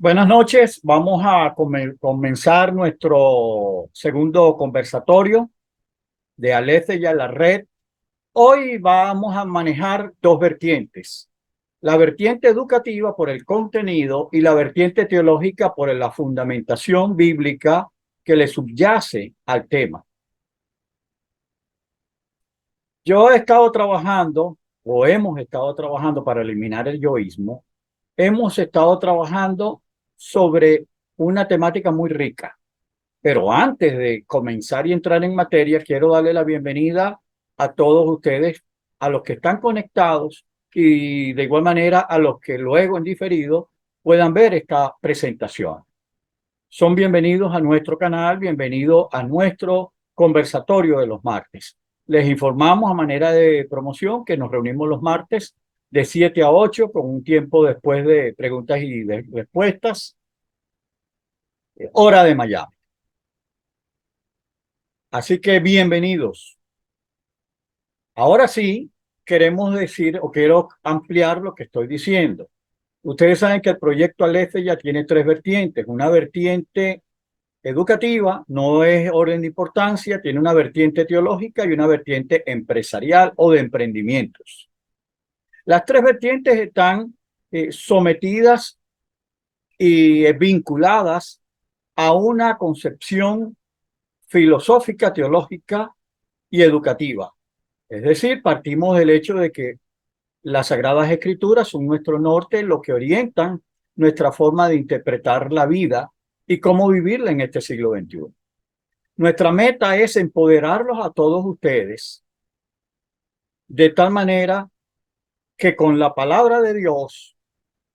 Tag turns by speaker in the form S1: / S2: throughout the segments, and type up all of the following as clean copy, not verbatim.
S1: Buenas noches, vamos a comenzar nuestro segundo conversatorio de Aletheia la red. Hoy vamos a manejar dos vertientes, la vertiente educativa por el contenido y la vertiente teológica por la fundamentación bíblica que le subyace al tema. Yo he estado trabajando, o hemos estado trabajando para eliminar el yoísmo. Hemos estado trabajando sobre una temática muy rica. Pero antes de comenzar y entrar en materia, quiero darle la bienvenida a todos ustedes, a los que están conectados y de igual manera a los que luego en diferido puedan ver esta presentación. Son bienvenidos a nuestro canal, bienvenidos a nuestro conversatorio de los martes. Les informamos a manera de promoción que nos reunimos los martes de 7 a 8 con un tiempo después de preguntas y de respuestas, hora de Miami. Así que bienvenidos. Ahora sí, queremos decir o quiero ampliar lo que estoy diciendo. Ustedes saben que el proyecto Aletheia ya tiene tres vertientes. Una vertiente educativa, no es orden de importancia, tiene una vertiente teológica y una vertiente empresarial o de emprendimientos. Las tres vertientes están sometidas y vinculadas a una concepción filosófica, teológica y educativa. Es decir, partimos del hecho de que las Sagradas Escrituras son nuestro norte, lo que orientan nuestra forma de interpretar la vida y cómo vivirla en este siglo XXI. Nuestra meta es empoderarlos a todos ustedes de tal manera que con la palabra de Dios,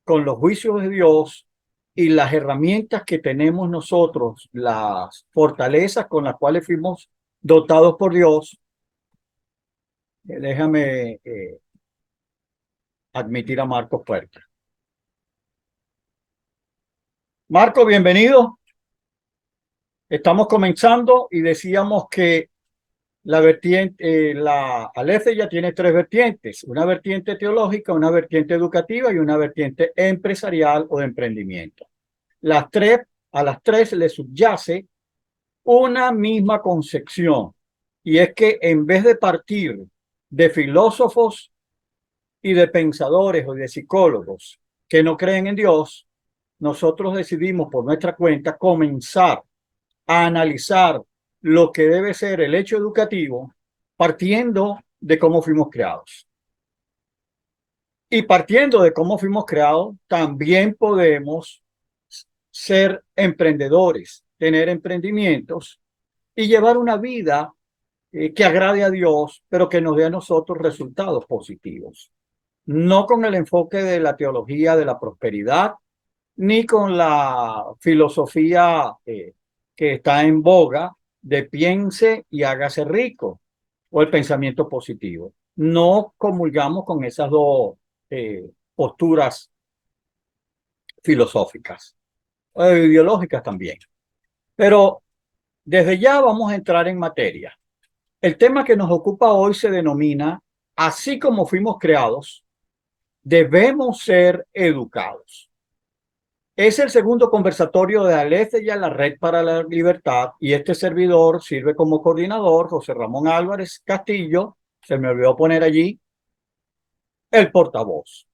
S1: con los juicios de Dios y las herramientas que tenemos nosotros, las fortalezas con las cuales fuimos dotados por Dios, déjame admitir a Marco Puerta. Marco, bienvenido. Estamos comenzando y decíamos que la Aletheia tiene tres vertientes, una vertiente teológica, una vertiente educativa y una vertiente empresarial o de emprendimiento. A las tres le subyace una misma concepción, y es que en vez de partir de filósofos y de pensadores o de psicólogos que no creen en Dios, nosotros decidimos por nuestra cuenta comenzar a analizar lo que debe ser el hecho educativo partiendo de cómo fuimos creados. Y partiendo de cómo fuimos creados, también podemos ser emprendedores, tener emprendimientos y llevar una vida que agrade a Dios, pero que nos dé a nosotros resultados positivos. No con el enfoque de la teología de la prosperidad, ni con la filosofía que está en boga de piense y hágase rico, o el pensamiento positivo. No comulgamos con esas dos posturas filosóficas o ideológicas también. Pero desde ya vamos a entrar en materia. El tema que nos ocupa hoy se denomina: así como fuimos creados, debemos ser educados. Es el segundo conversatorio de Aletheia, la Red para la Libertad, y este servidor sirve como coordinador, José Ramón Álvarez Castillo, se me olvidó poner allí, el portavoz.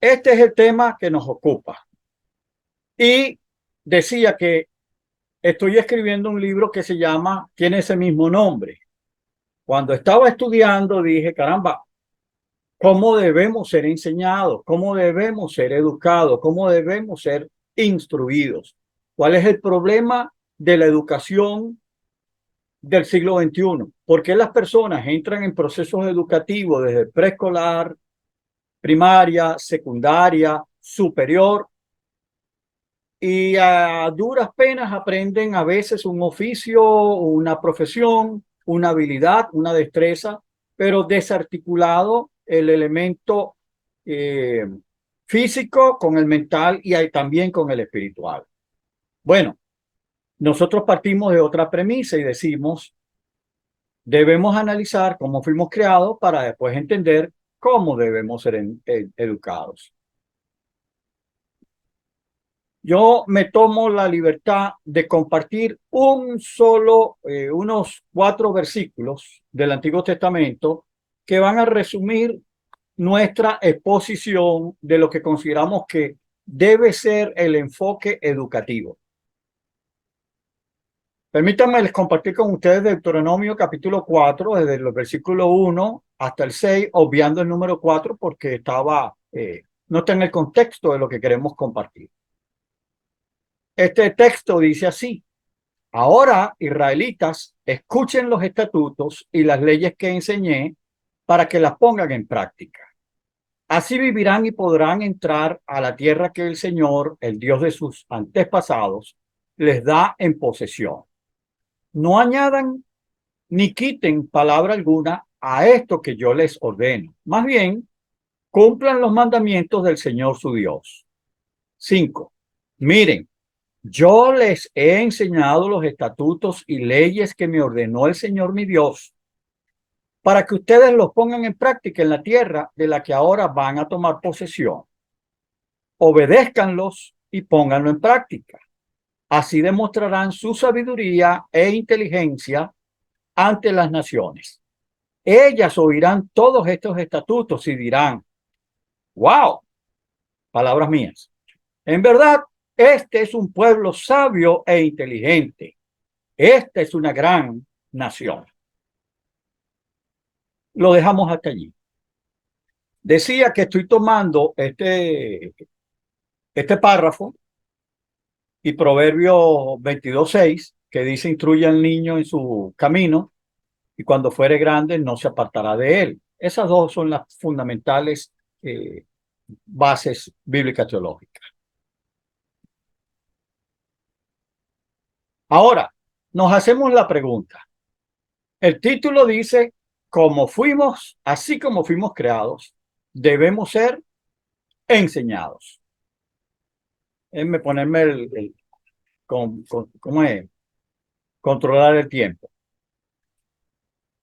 S1: Este es el tema que nos ocupa. Y decía que estoy escribiendo un libro que tiene ese mismo nombre. Cuando estaba estudiando dije, caramba, ¿cómo debemos ser enseñados? ¿Cómo debemos ser educados? ¿Cómo debemos ser instruidos? ¿Cuál es el problema de la educación del siglo XXI? ¿Por qué las personas entran en procesos educativos desde preescolar, primaria, secundaria, superior, y a duras penas aprenden a veces un oficio, una profesión, una habilidad, una destreza, pero desarticulado el elemento eh, físico con el mental y también con el espiritual? Bueno, nosotros partimos de otra premisa y decimos, debemos analizar cómo fuimos creados para después entender cómo debemos ser educados. Yo me tomo la libertad de compartir unos 4 versículos del Antiguo Testamento que van a resumir nuestra exposición de lo que consideramos que debe ser el enfoque educativo. Permítanme les compartir con ustedes Deuteronomio capítulo 4, desde el versículo 1 hasta el 6, obviando el número 4 porque no está en el contexto de lo que queremos compartir. Este texto dice así: ahora, israelitas, escuchen los estatutos y las leyes que enseñé para que las pongan en práctica. Así vivirán y podrán entrar a la tierra que el Señor, el Dios de sus antepasados, les da en posesión. No añadan ni quiten palabra alguna a esto que yo les ordeno. Más bien, cumplan los mandamientos del Señor su Dios. 5. Miren, yo les he enseñado los estatutos y leyes que me ordenó el Señor mi Dios, para que ustedes los pongan en práctica en la tierra de la que ahora van a tomar posesión. Obedézcanlos y pónganlo en práctica. Así demostrarán su sabiduría e inteligencia ante las naciones. Ellas oirán todos estos estatutos y dirán: wow, palabras mías. En verdad, este es un pueblo sabio e inteligente. Esta es una gran nación. Lo dejamos hasta allí. Decía que estoy tomando este párrafo y Proverbio 22:6, que dice: instruye al niño en su camino y cuando fuere grande no se apartará de él. Esas dos son las fundamentales bases bíblicas teológicas. Ahora, nos hacemos la pregunta. El título dice: así como fuimos creados, debemos ser enseñados. Déjenme ponerme ¿cómo es? Controlar el tiempo.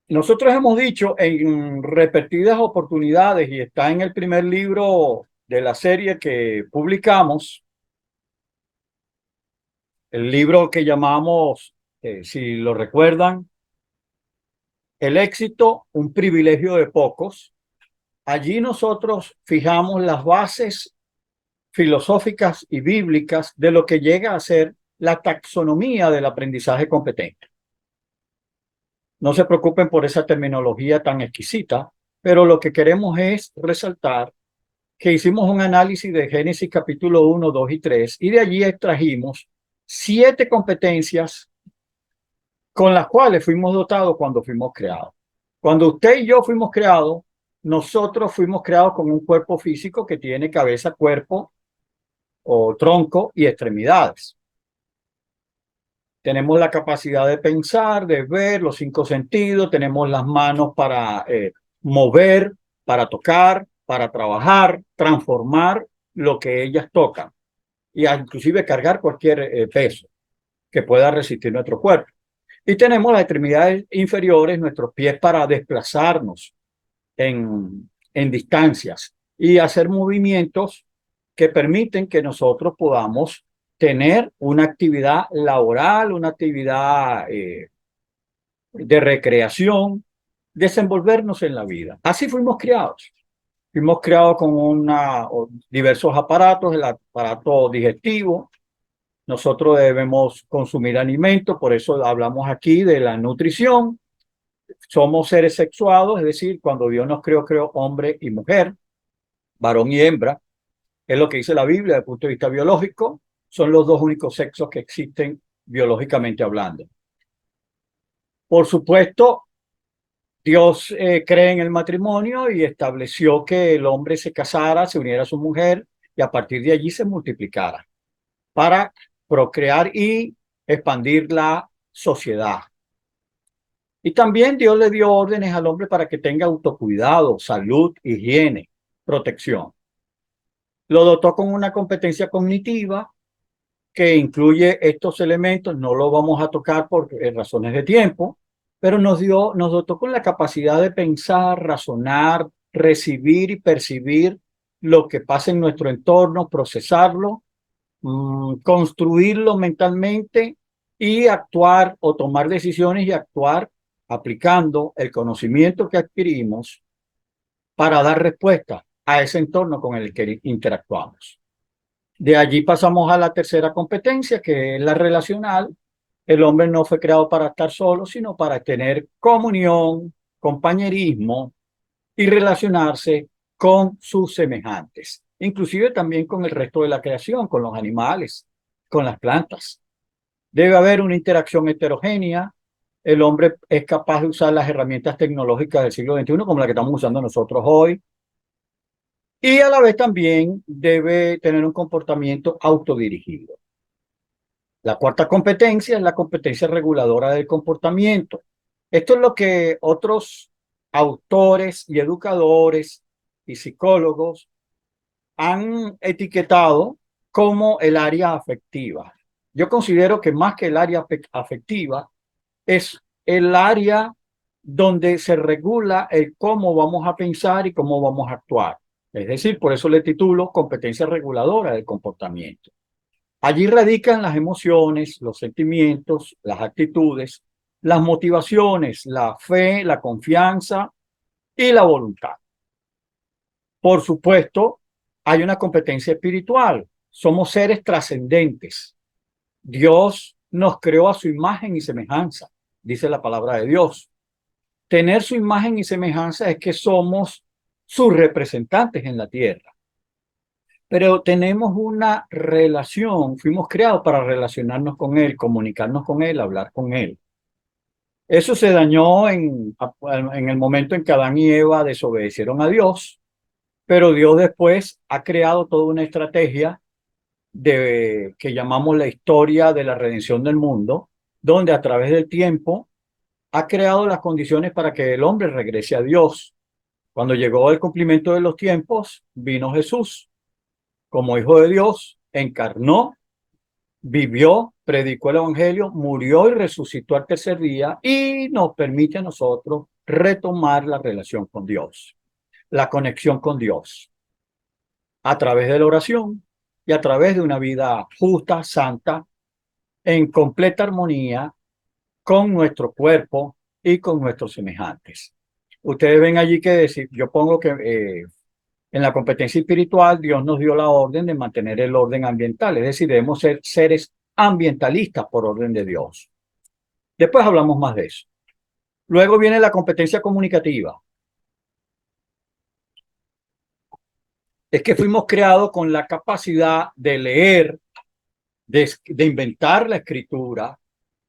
S1: Nosotros hemos dicho en repetidas oportunidades, y está en el primer libro de la serie que publicamos, el libro que llamamos, si lo recuerdan, El éxito, un privilegio de pocos. Allí nosotros fijamos las bases filosóficas y bíblicas de lo que llega a ser la taxonomía del aprendizaje competente. No se preocupen por esa terminología tan exquisita, pero lo que queremos es resaltar que hicimos un análisis de Génesis capítulo 1, 2 y 3, y de allí extrajimos 7 competencias con las cuales fuimos dotados cuando fuimos creados. Cuando usted y yo fuimos creados, nosotros fuimos creados con un cuerpo físico que tiene cabeza, cuerpo o tronco y extremidades. Tenemos la capacidad de pensar, de ver, los 5 sentidos, tenemos las manos para mover, para tocar, para trabajar, transformar lo que ellas tocan y inclusive cargar cualquier peso que pueda resistir nuestro cuerpo. Y tenemos las extremidades inferiores, nuestros pies, para desplazarnos en distancias y hacer movimientos que permiten que nosotros podamos tener una actividad laboral, una actividad de recreación, desenvolvernos en la vida. Así fuimos criados. Fuimos criados con diversos aparatos, el aparato digestivo. Nosotros debemos consumir alimentos, por eso hablamos aquí de la nutrición. Somos seres sexuados, es decir, cuando Dios nos creó, creó hombre y mujer, varón y hembra. Es lo que dice la Biblia desde el punto de vista biológico. Son los dos únicos sexos que existen biológicamente hablando. Por supuesto, Dios cree en el matrimonio y estableció que el hombre se casara, se uniera a su mujer y a partir de allí se multiplicara para procrear y expandir la sociedad. Y también Dios le dio órdenes al hombre para que tenga autocuidado, salud, higiene, protección. Lo dotó con una competencia cognitiva que incluye estos elementos. No lo vamos a tocar por razones de tiempo, pero nos dotó con la capacidad de pensar, razonar, recibir y percibir lo que pasa en nuestro entorno, procesarlo construirlo mentalmente y actuar o tomar decisiones y actuar aplicando el conocimiento que adquirimos para dar respuesta a ese entorno con el que interactuamos. De allí pasamos a la tercera competencia, que es la relacional. El hombre no fue creado para estar solo, sino para tener comunión, compañerismo y relacionarse con sus semejantes, inclusive también con el resto de la creación, con los animales, con las plantas. Debe haber una interacción heterogénea. El hombre es capaz de usar las herramientas tecnológicas del siglo XXI, como la que estamos usando nosotros hoy, y a la vez también debe tener un comportamiento autodirigido. La cuarta competencia es la competencia reguladora del comportamiento. Esto es lo que otros autores y educadores y psicólogos han etiquetado como el área afectiva. Yo considero que más que el área afectiva es el área donde se regula el cómo vamos a pensar y cómo vamos a actuar. Es decir, por eso le titulo competencia reguladora del comportamiento. Allí radican las emociones, los sentimientos, las actitudes, las motivaciones, la fe, la confianza y la voluntad. Por supuesto, hay una competencia espiritual. Somos seres trascendentes. Dios nos creó a su imagen y semejanza, dice la palabra de Dios. Tener su imagen y semejanza es que somos sus representantes en la tierra. Pero tenemos una relación, fuimos creados para relacionarnos con Él, comunicarnos con Él, hablar con Él. Eso se dañó en el momento en que Adán y Eva desobedecieron a Dios, pero Dios después ha creado toda una estrategia que llamamos la historia de la redención del mundo, donde a través del tiempo ha creado las condiciones para que el hombre regrese a Dios. Cuando llegó el cumplimiento de los tiempos, vino Jesús como hijo de Dios, encarnó, vivió, predicó el evangelio, murió y resucitó al tercer día y nos permite a nosotros retomar la relación con Dios, la conexión con Dios a través de la oración y a través de una vida justa, santa, en completa armonía con nuestro cuerpo y con nuestros semejantes. Ustedes ven allí que decir, yo pongo que en la competencia espiritual Dios nos dio la orden de mantener el orden ambiental, es decir, debemos ser seres ambientalistas por orden de Dios. Después hablamos más de eso. Luego viene la competencia comunicativa. Es que fuimos creados con la capacidad de leer, de inventar la escritura,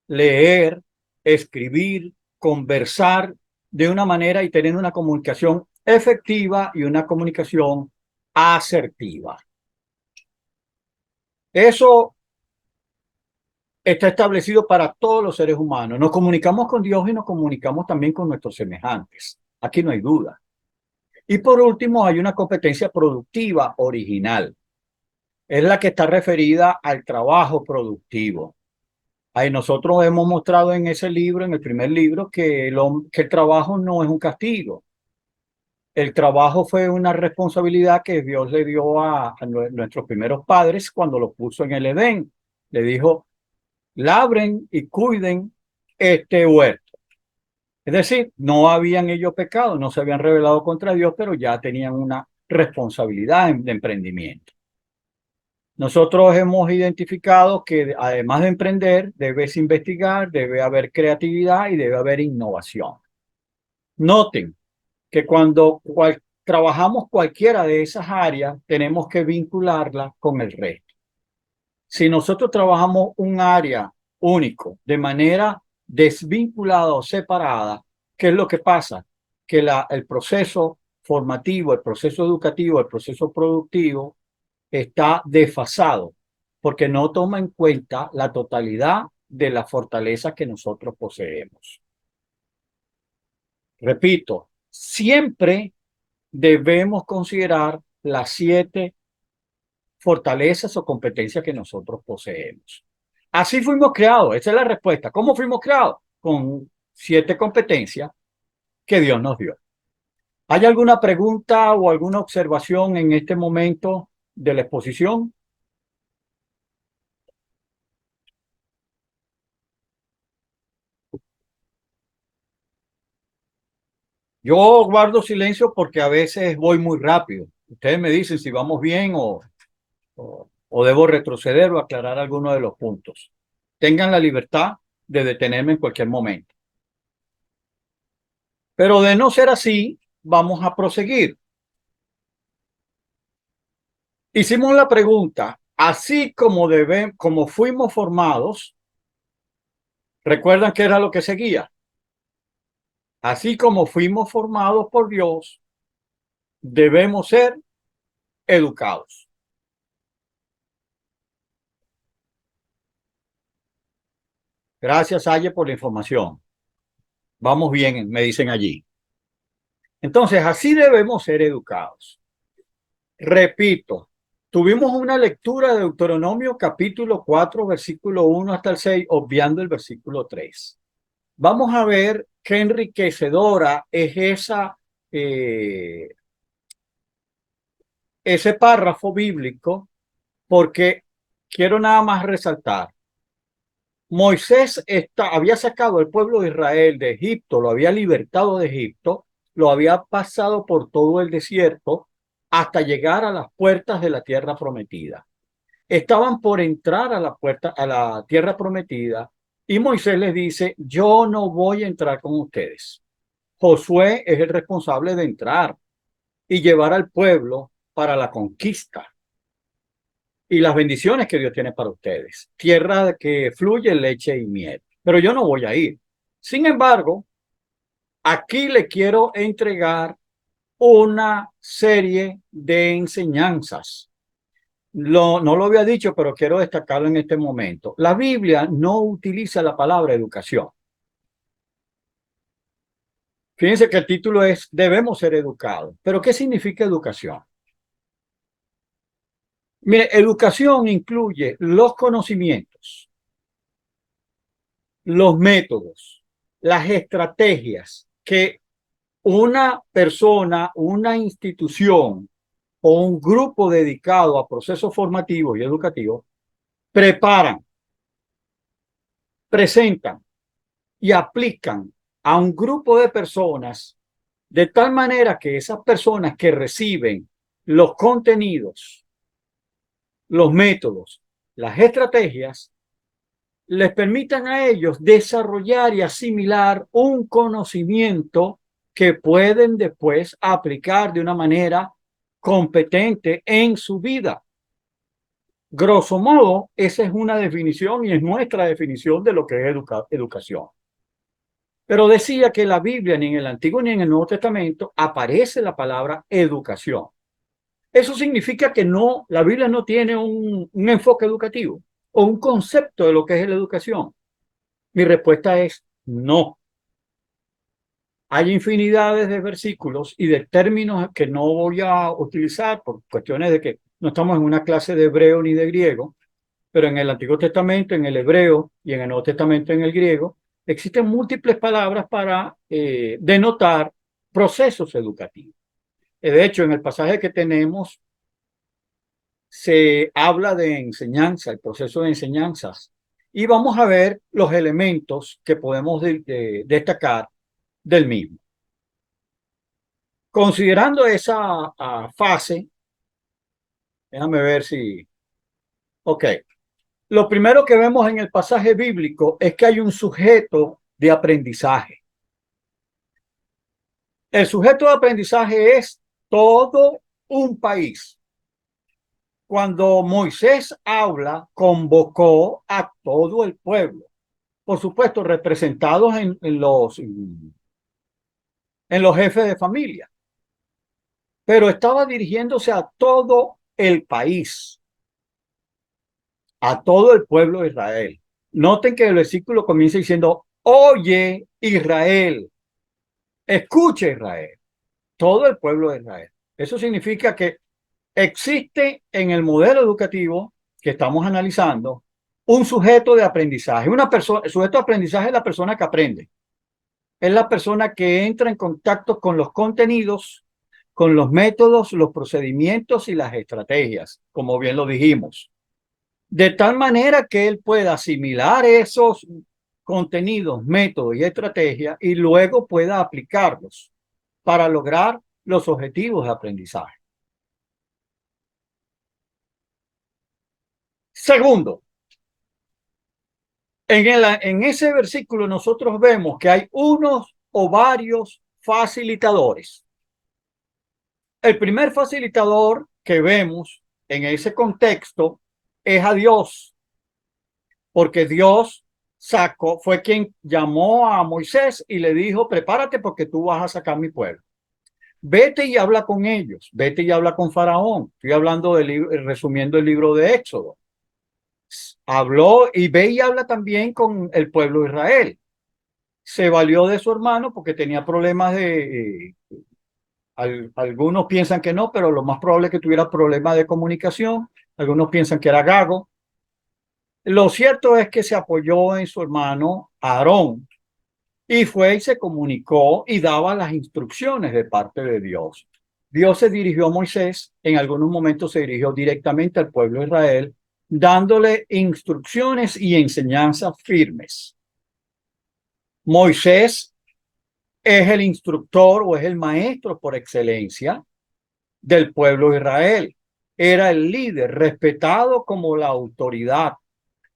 S1: leer, escribir, conversar de una manera y tener una comunicación efectiva y una comunicación asertiva. Eso está establecido para todos los seres humanos. Nos comunicamos con Dios y nos comunicamos también con nuestros semejantes. Aquí no hay duda. Y por último, hay una competencia productiva original. Es la que está referida al trabajo productivo. Ahí nosotros hemos mostrado en ese libro, en el primer libro, que el trabajo no es un castigo. El trabajo fue una responsabilidad que Dios le dio a nuestros primeros padres cuando los puso en el Edén. Le dijo, labren y cuiden este huerto. Es decir, no habían ellos pecado, no se habían rebelado contra Dios, pero ya tenían una responsabilidad de emprendimiento. Nosotros hemos identificado que además de emprender, debes investigar, debe haber creatividad y debe haber innovación. Noten que cuando trabajamos cualquiera de esas áreas, tenemos que vincularla con el resto. Si nosotros trabajamos un área único de manera desvinculada o separada, ¿qué es lo que pasa? Que el proceso formativo, el proceso educativo, el proceso productivo está desfasado porque no toma en cuenta la totalidad de las fortalezas que nosotros poseemos. Repito, siempre debemos considerar las 7 fortalezas o competencias que nosotros poseemos. Así fuimos creados, esa es la respuesta. ¿Cómo fuimos creados? Con 7 competencias que Dios nos dio. ¿Hay alguna pregunta o alguna observación en este momento de la exposición? Yo guardo silencio porque a veces voy muy rápido. Ustedes me dicen si vamos bien o debo retroceder o aclarar alguno de los puntos. Tengan la libertad de detenerme en cualquier momento. Pero de no ser así, vamos a proseguir. Hicimos la pregunta, así como fuimos formados, ¿recuerdan qué era lo que seguía? Así como fuimos formados por Dios, debemos ser educados. Gracias, Aye, por la información. Vamos bien, me dicen allí. Entonces, así debemos ser educados. Repito, tuvimos una lectura de Deuteronomio capítulo 4, versículo 1 hasta el 6, obviando el versículo 3. Vamos a ver qué enriquecedora es eh, ese párrafo bíblico, porque quiero nada más resaltar. Moisés había sacado al pueblo de Israel de Egipto, lo había libertado de Egipto, lo había pasado por todo el desierto hasta llegar a las puertas de la tierra prometida. Estaban por entrar a la puerta, a la tierra prometida, y Moisés les dice, yo no voy a entrar con ustedes. Josué es el responsable de entrar y llevar al pueblo para la conquista y las bendiciones que Dios tiene para ustedes. Tierra que fluye leche y miel. Pero yo no voy a ir. Sin embargo, aquí le quiero entregar una serie de enseñanzas. No lo había dicho, pero quiero destacarlo en este momento. La Biblia no utiliza la palabra educación. Fíjense que el título es Debemos ser educados. Pero ¿qué significa educación? Mire, educación incluye los conocimientos, los métodos, las estrategias que una persona, una institución o un grupo dedicado a procesos formativos y educativos preparan, presentan y aplican a un grupo de personas de tal manera que esas personas que reciben los contenidos, los métodos, las estrategias, les permitan a ellos desarrollar y asimilar un conocimiento que pueden después aplicar de una manera competente en su vida. Grosso modo, esa es una definición y es nuestra definición de lo que es educación. Pero decía que la Biblia ni en el Antiguo ni en el Nuevo Testamento aparece la palabra educación. Eso significa que no, la Biblia no tiene un enfoque educativo o un concepto de lo que es la educación. Mi respuesta es no. Hay infinidades de versículos y de términos que no voy a utilizar por cuestiones de que no estamos en una clase de hebreo ni de griego, pero en el Antiguo Testamento, en el hebreo y en el Nuevo Testamento, en el griego, existen múltiples palabras para denotar procesos educativos. De hecho, en el pasaje que tenemos se habla de enseñanza, el proceso de enseñanzas, y vamos a ver los elementos que podemos destacar del mismo. Considerando esa fase, déjame ver si... Ok, lo primero que vemos en el pasaje bíblico es que hay un sujeto de aprendizaje. El sujeto de aprendizaje es todo un país. Cuando Moisés habla, convocó a todo el pueblo, por supuesto, representados en los jefes de familia, pero estaba dirigiéndose a todo el país, a todo el pueblo de Israel. Noten que el versículo comienza diciendo, oye Israel, escucha Israel, todo el pueblo de Israel. Eso significa que existe en el modelo educativo que estamos analizando un sujeto de aprendizaje. Una persona, el sujeto de aprendizaje es la persona que aprende. Es la persona que entra en contacto con los contenidos, con los métodos, los procedimientos y las estrategias, como bien lo dijimos. De tal manera que él pueda asimilar esos contenidos, métodos y estrategias y luego pueda aplicarlos. para lograr los objetivos de aprendizaje. Segundo, en ese versículo nosotros vemos que hay unos o varios facilitadores. El primer facilitador que vemos en ese contexto es a Dios, porque Dios fue quien llamó a Moisés y le dijo, prepárate porque tú vas a sacar mi pueblo. Vete y habla con ellos, vete y habla con Faraón. Estoy hablando resumiendo el libro de Éxodo. Habló y ve y habla también con el pueblo de Israel. Se valió de su hermano porque tenía problemas algunos piensan que no, pero lo más probable es que tuviera problemas de comunicación. Algunos piensan que era gago. Lo cierto es que se apoyó en su hermano Aarón y fue y se comunicó y daba las instrucciones de parte de Dios. Dios se dirigió a Moisés, en algunos momentos se dirigió directamente al pueblo de Israel, dándole instrucciones y enseñanzas firmes. Moisés es el instructor o es el maestro por excelencia del pueblo de Israel. Era el líder, respetado como la autoridad.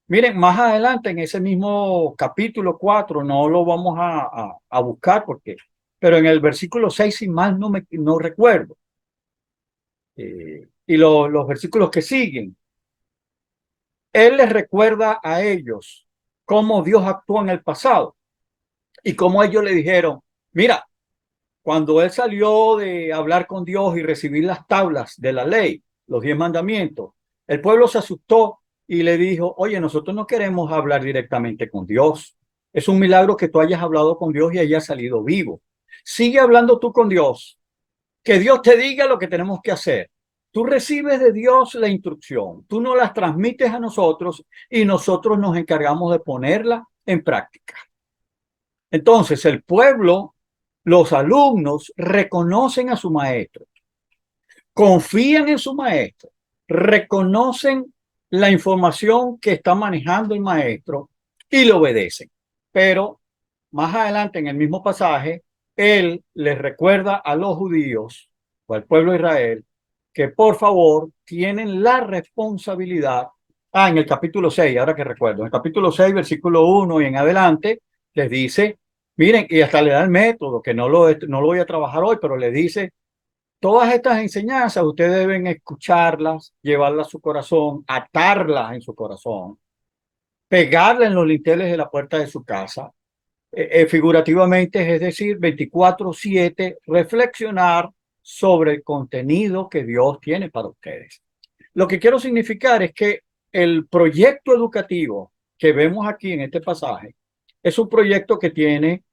S1: Miren, más adelante en ese mismo capítulo 4, no lo vamos a buscar porque, pero en el versículo 6, sin más no recuerdo, y los versículos que siguen, él les recuerda a ellos cómo Dios actuó en el pasado y cómo ellos le dijeron, mira, cuando él salió de hablar con Dios y recibir las tablas de la ley, los 10 mandamientos, el pueblo se asustó y le dijo, oye, nosotros no queremos hablar directamente con Dios. Es un milagro que tú hayas hablado con Dios y hayas salido vivo. Sigue hablando tú con Dios, que Dios te diga lo que tenemos que hacer. Tú recibes de Dios la instrucción, tú nos las transmites a nosotros y nosotros nos encargamos de ponerla en práctica. Entonces el pueblo, los alumnos reconocen a su maestro, confían en su maestro, reconocen la información que está manejando el maestro y le obedecen. Pero más adelante en el mismo pasaje, él les recuerda a los judíos o al pueblo de Israel que por favor tienen la responsabilidad. En el capítulo 6, ahora que recuerdo, en el capítulo 6, versículo 1 y en adelante, les dice, miren, y hasta le da el método, que no lo voy a trabajar hoy, pero les dice, todas estas enseñanzas ustedes deben escucharlas, llevarlas a su corazón, atarlas en su corazón, pegarlas en los linteles de la puerta de su casa, figurativamente, es decir, 24/7, reflexionar sobre el contenido que Dios tiene para ustedes. Lo que quiero significar es que el proyecto educativo que vemos aquí en este pasaje es un proyecto que tiene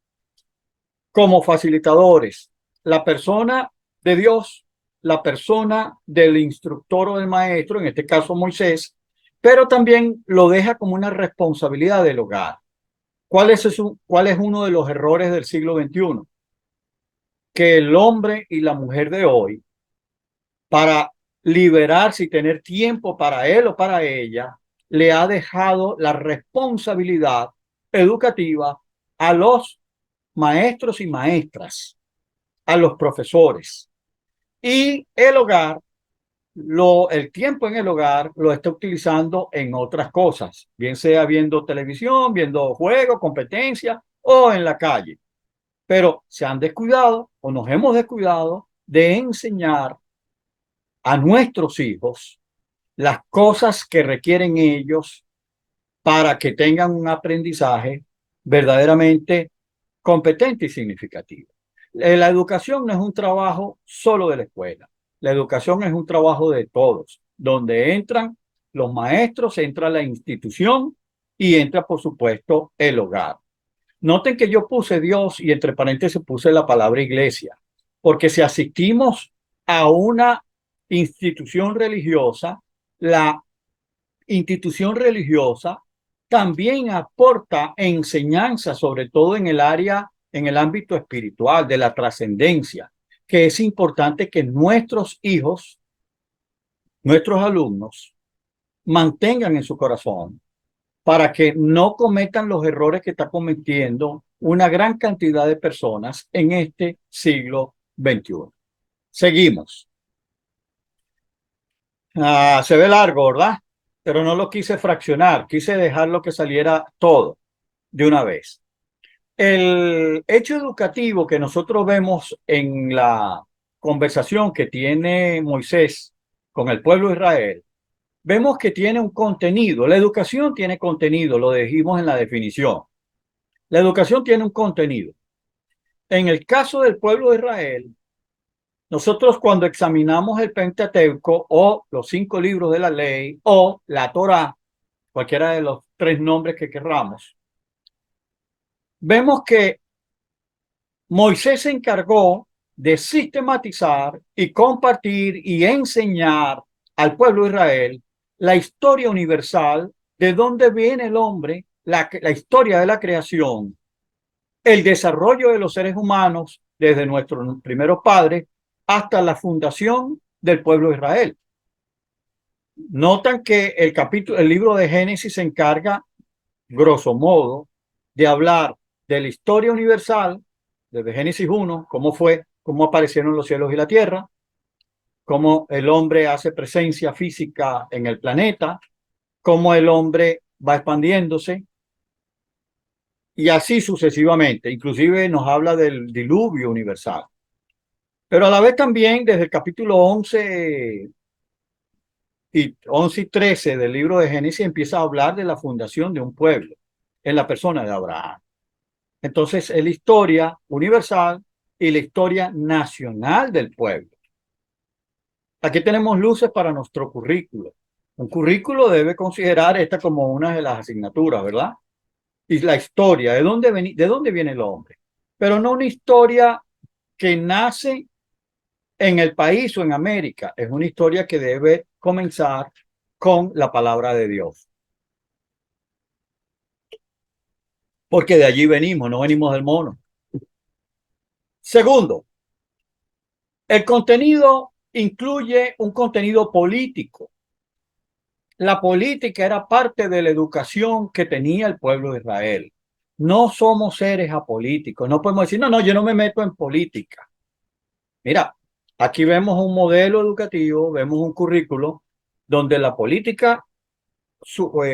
S1: como facilitadores la persona de Dios, la persona del instructor o del maestro, en este caso Moisés, pero también lo deja como una responsabilidad del hogar. ¿Cuál es uno de los errores del siglo XXI? Que el hombre y la mujer de hoy, para liberarse y tener tiempo para él o para ella, le ha dejado la responsabilidad educativa a los maestros y maestras, a los profesores. Y el hogar, el tiempo en el hogar lo está utilizando en otras cosas, bien sea viendo televisión, viendo juegos, competencias o en la calle. Pero se han descuidado o nos hemos descuidado de enseñar a nuestros hijos las cosas que requieren ellos para que tengan un aprendizaje verdaderamente competente y significativo. La educación no es un trabajo solo de la escuela. La educación es un trabajo de todos, donde entran los maestros, entra la institución y entra, por supuesto, el hogar. Noten que yo puse Dios y entre paréntesis puse la palabra iglesia, porque si asistimos a una institución religiosa, la institución religiosa también aporta enseñanza, sobre todo en el área, en el ámbito espiritual, de la trascendencia, que es importante que nuestros hijos, nuestros alumnos, mantengan en su corazón para que no cometan los errores que está cometiendo una gran cantidad de personas en este siglo 21. Seguimos. Se ve largo, ¿verdad? Pero no lo quise fraccionar, quise dejarlo que saliera todo de una vez. El hecho educativo que nosotros vemos en la conversación que tiene Moisés con el pueblo de Israel, vemos que tiene un contenido. La educación tiene contenido, lo dijimos en la definición. La educación tiene un contenido. En el caso del pueblo de Israel, nosotros cuando examinamos el Pentateuco o los 5 libros de la ley o la Torá, cualquiera de los 3 nombres que querramos, vemos que Moisés se encargó de sistematizar y compartir y enseñar al pueblo de Israel la historia universal de dónde viene el hombre, la historia de la creación, el desarrollo de los seres humanos desde nuestros primeros padres hasta la fundación del pueblo de Israel. Notan que el libro de Génesis se encarga, grosso modo, de hablar de la historia universal, desde Génesis 1, cómo fue, cómo aparecieron los cielos y la tierra, cómo el hombre hace presencia física en el planeta, cómo el hombre va expandiéndose, y así sucesivamente. Inclusive nos habla del diluvio universal. Pero a la vez también desde el capítulo 11 y 13 del libro de Génesis empieza a hablar de la fundación de un pueblo en la persona de Abraham. Entonces es la historia universal y la historia nacional del pueblo. Aquí tenemos luces para nuestro currículo. Un currículo debe considerar esta como una de las asignaturas, ¿verdad? Y la historia, de dónde viene el hombre. Pero no una historia que nace en el país o en América. Es una historia que debe comenzar con la palabra de Dios. Porque de allí venimos, no venimos del mono. Segundo, el contenido incluye un contenido político. La política era parte de la educación que tenía el pueblo de Israel. No somos seres apolíticos. No podemos decir, no, yo no me meto en política. Mira, aquí vemos un modelo educativo, vemos un currículo donde la política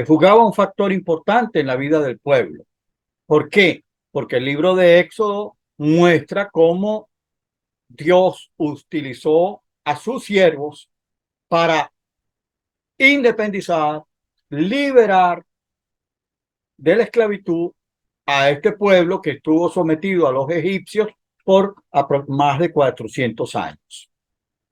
S1: jugaba un factor importante en la vida del pueblo. ¿Por qué? Porque el libro de Éxodo muestra cómo Dios utilizó a sus siervos para independizar, liberar de la esclavitud a este pueblo que estuvo sometido a los egipcios por más de 400 años.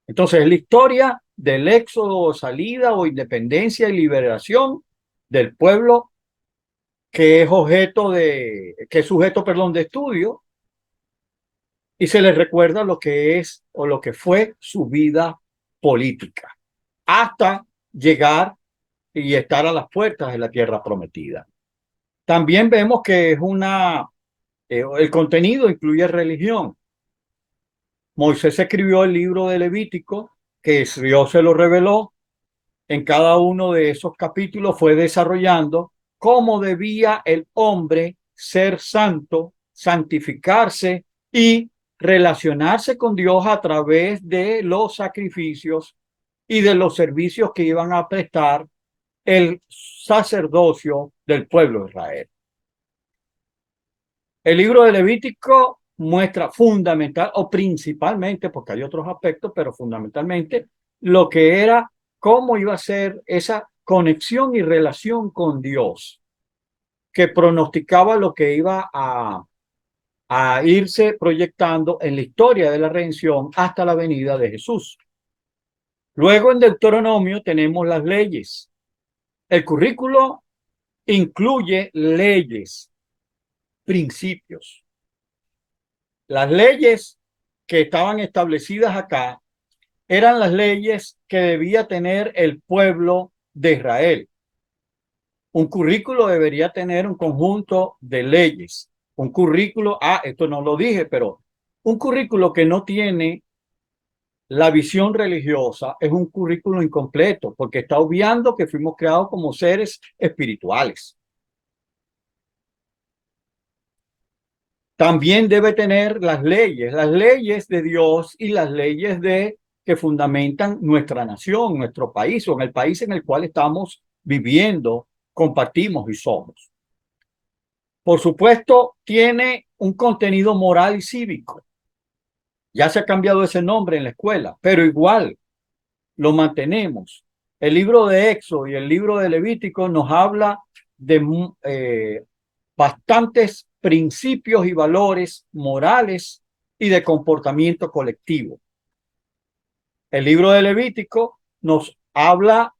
S1: Entonces, la historia del éxodo, salida o independencia y liberación del pueblo que es sujeto, perdón, de estudio, y se les recuerda lo que es o lo que fue su vida política hasta llegar y estar a las puertas de la tierra prometida. También vemos que el contenido incluye religión. Moisés escribió el libro de Levítico, que Dios se lo reveló. En cada uno de esos capítulos fue desarrollando cómo debía el hombre ser santo, santificarse y relacionarse con Dios a través de los sacrificios y de los servicios que iban a prestar el sacerdocio del pueblo de Israel. El libro de Levítico muestra fundamental o principalmente, porque hay otros aspectos, pero fundamentalmente lo que era, cómo iba a ser esa conexión y relación con Dios, que pronosticaba lo que iba a irse proyectando en la historia de la redención hasta la venida de Jesús. Luego en Deuteronomio tenemos las leyes. El currículo incluye leyes, principios. Las leyes que estaban establecidas acá eran las leyes que debía tener el pueblo de Israel. Un currículo debería tener un conjunto de leyes. Un currículo, esto no lo dije, pero un currículo que no tiene la visión religiosa es un currículo incompleto, porque está obviando que fuimos creados como seres espirituales. También debe tener las leyes de Dios y las leyes que fundamentan nuestra nación, nuestro país o en el país en el cual estamos viviendo, compartimos y somos. Por supuesto, tiene un contenido moral y cívico. Ya se ha cambiado ese nombre en la escuela, pero igual lo mantenemos. El libro de Éxodo y el libro de Levítico nos habla de bastantes principios y valores morales y de comportamiento colectivo. El libro de Levítico nos habla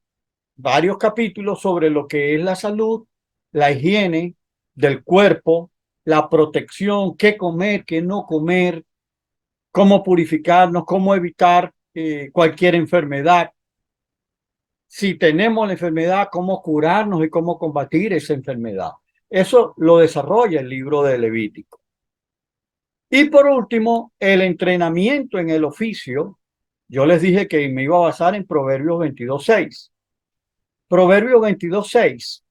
S1: varios capítulos sobre lo que es la salud, la higiene del cuerpo, la protección, qué comer, qué no comer, cómo purificarnos, cómo evitar cualquier enfermedad. Si tenemos la enfermedad, cómo curarnos y cómo combatir esa enfermedad. Eso lo desarrolla el libro de Levítico. Y por último, el entrenamiento en el oficio. Yo les dije que me iba a basar en Proverbios 22:6. Proverbios 22:6.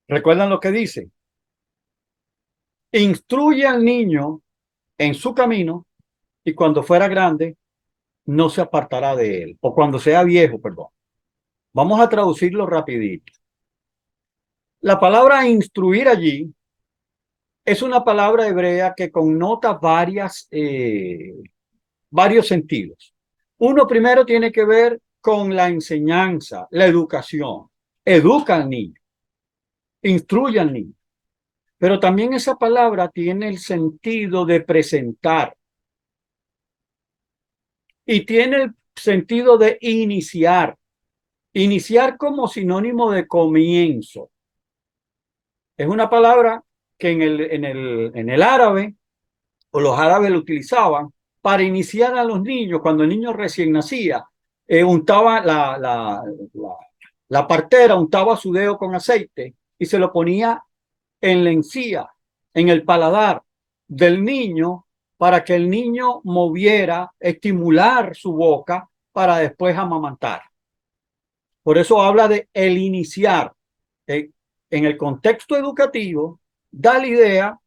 S1: ¿Recuerdan lo que dice? Instruye al niño en su camino y cuando fuera grande no se apartará de él. O cuando sea viejo, perdón. Vamos a traducirlo rapidito. La palabra instruir allí es una palabra hebrea que connota varios sentidos. Uno primero tiene que ver con la enseñanza, la educación. Educa al niño, instruye al niño. Pero también esa palabra tiene el sentido de presentar y tiene el sentido de iniciar. Iniciar como sinónimo de comienzo. Es una palabra que en el árabe, o los árabes lo utilizaban para iniciar a los niños. Cuando el niño recién nacía, untaba la partera, untaba su dedo con aceite y se lo ponía en la encía, en el paladar del niño, para que el niño moviera, estimular su boca para después amamantar. Por eso habla de el iniciar. En el contexto educativo, da la idea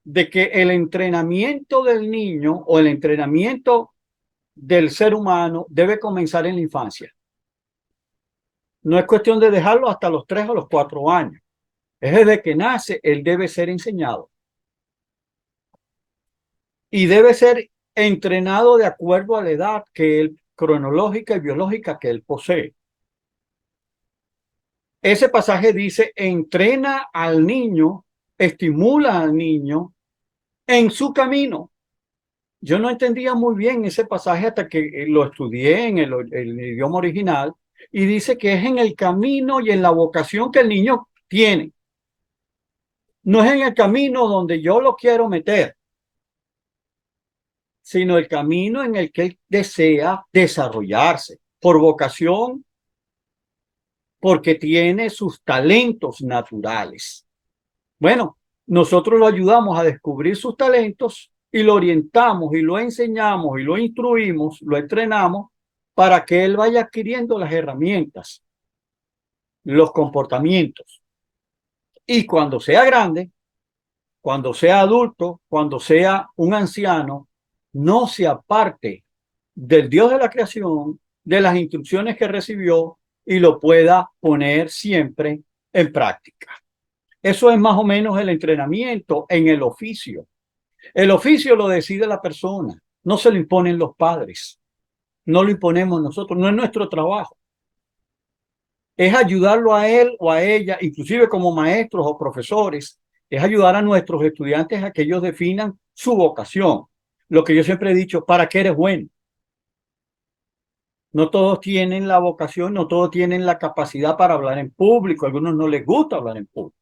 S1: de que el entrenamiento del niño o el entrenamiento del ser humano debe comenzar en la infancia. No es cuestión de dejarlo hasta los 3 o los 4 años. Es desde que nace, él debe ser enseñado. Y debe ser entrenado de acuerdo a la edad que él, cronológica y biológica que él posee. Ese pasaje dice, entrena al niño, estimula al niño en su camino. Yo no entendía muy bien ese pasaje hasta que lo estudié en el idioma original y dice que es en el camino y en la vocación que el niño tiene. No es en el camino donde yo lo quiero meter, sino el camino en el que él desea desarrollarse por vocación, porque tiene sus talentos naturales. Bueno, nosotros lo ayudamos a descubrir sus talentos y lo orientamos y lo enseñamos y lo instruimos, lo entrenamos para que él vaya adquiriendo las herramientas, los comportamientos. Y cuando sea grande, cuando sea adulto, cuando sea un anciano, no se aparte del Dios de la creación, de las instrucciones que recibió y lo pueda poner siempre en práctica. Eso es más o menos el entrenamiento en el oficio. El oficio lo decide la persona, no se lo imponen los padres, no lo imponemos nosotros, no es nuestro trabajo. Es ayudarlo a él o a ella, inclusive como maestros o profesores, es ayudar a nuestros estudiantes a que ellos definan su vocación. Lo que yo siempre he dicho, ¿para qué eres bueno? No todos tienen la vocación, no todos tienen la capacidad para hablar en público, a algunos no les gusta hablar en público.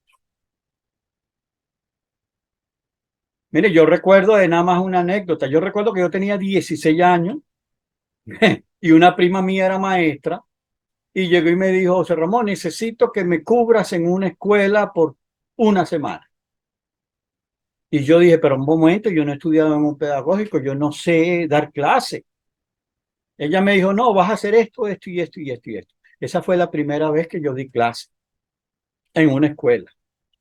S1: Mire, yo recuerdo de nada más una anécdota. Yo recuerdo que yo tenía 16 años y una prima mía era maestra y llegó y me dijo, José Ramón, necesito que me cubras en una escuela por una semana. Y yo dije, pero un momento, yo no he estudiado en un pedagógico, yo no sé dar clase. Ella me dijo, no, vas a hacer esto, esto y esto y esto y esto. Esa fue la primera vez que yo di clase en una escuela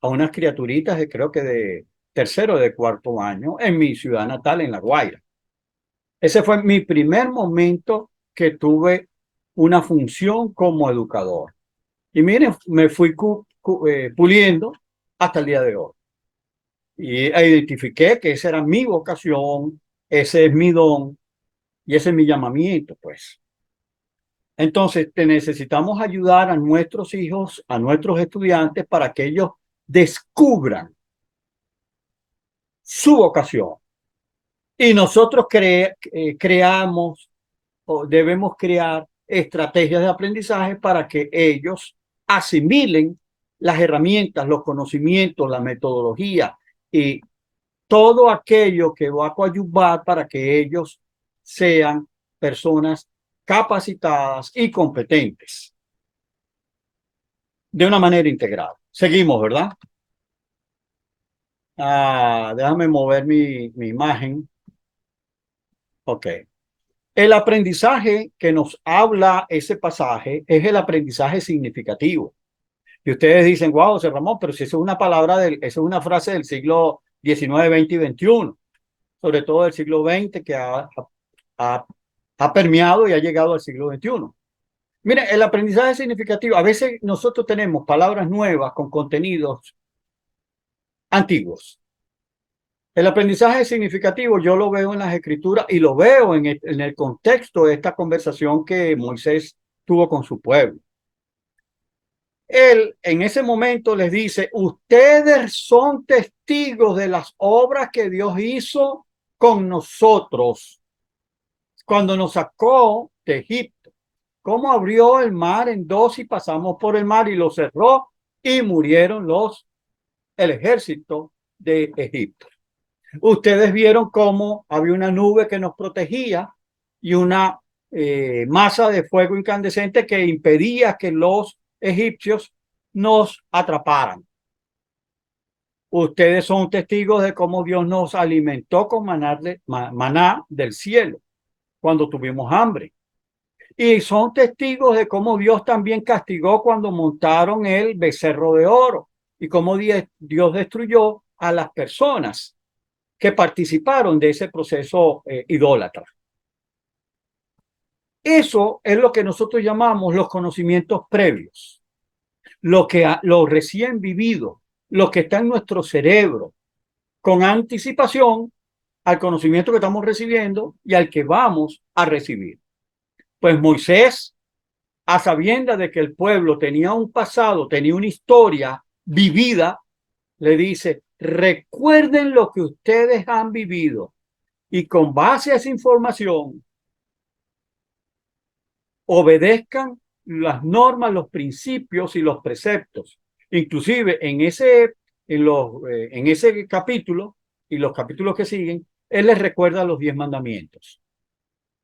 S1: a unas criaturitas de creo que tercero de cuarto año en mi ciudad natal, en La Guaira. Ese fue mi primer momento que tuve una función como educador. Y miren, me fui puliendo hasta el día de hoy. Y identifiqué que esa era mi vocación, ese es mi don y ese es mi llamamiento, pues. Entonces, te necesitamos ayudar a nuestros hijos, a nuestros estudiantes, para que ellos descubran su vocación. Y nosotros creamos o debemos crear estrategias de aprendizaje para que ellos asimilen las herramientas, los conocimientos, la metodología y todo aquello que va a coadyuvar para que ellos sean personas capacitadas y competentes de una manera integral. Seguimos, ¿verdad? Déjame mover mi imagen. Ok. El aprendizaje que nos habla ese pasaje es el aprendizaje significativo. Y ustedes dicen, wow, José Ramón, pero si eso es una palabra, eso es una frase del siglo XIX, XX y XXI, sobre todo del siglo XX que ha permeado y ha llegado al siglo XXI. Mire, el aprendizaje significativo, a veces nosotros tenemos palabras nuevas con contenidos antiguos. El aprendizaje significativo yo lo veo en las escrituras y lo veo en el contexto de esta conversación que Moisés tuvo con su pueblo. Él en ese momento les dice, ustedes son testigos de las obras que Dios hizo con nosotros cuando nos sacó de Egipto. Cómo abrió el mar en dos y pasamos por el mar y lo cerró y murieron el ejército de Egipto. Ustedes vieron cómo había una nube que nos protegía y una masa de fuego incandescente que impedía que los egipcios nos atraparan. Ustedes son testigos de cómo Dios nos alimentó con maná del cielo cuando tuvimos hambre. Y son testigos de cómo Dios también castigó cuando montaron el becerro de oro y cómo Dios destruyó a las personas que participaron de ese proceso idólatra. Eso es lo que nosotros llamamos los conocimientos previos, lo recién vivido, lo que está en nuestro cerebro, con anticipación al conocimiento que estamos recibiendo y al que vamos a recibir. Pues Moisés, a sabiendas de que el pueblo tenía un pasado, tenía una historia vivida, le dice, recuerden lo que ustedes han vivido y con base a esa información obedezcan las normas, los principios y los preceptos. Inclusive en ese capítulo y los capítulos que siguen, él les recuerda los 10 mandamientos.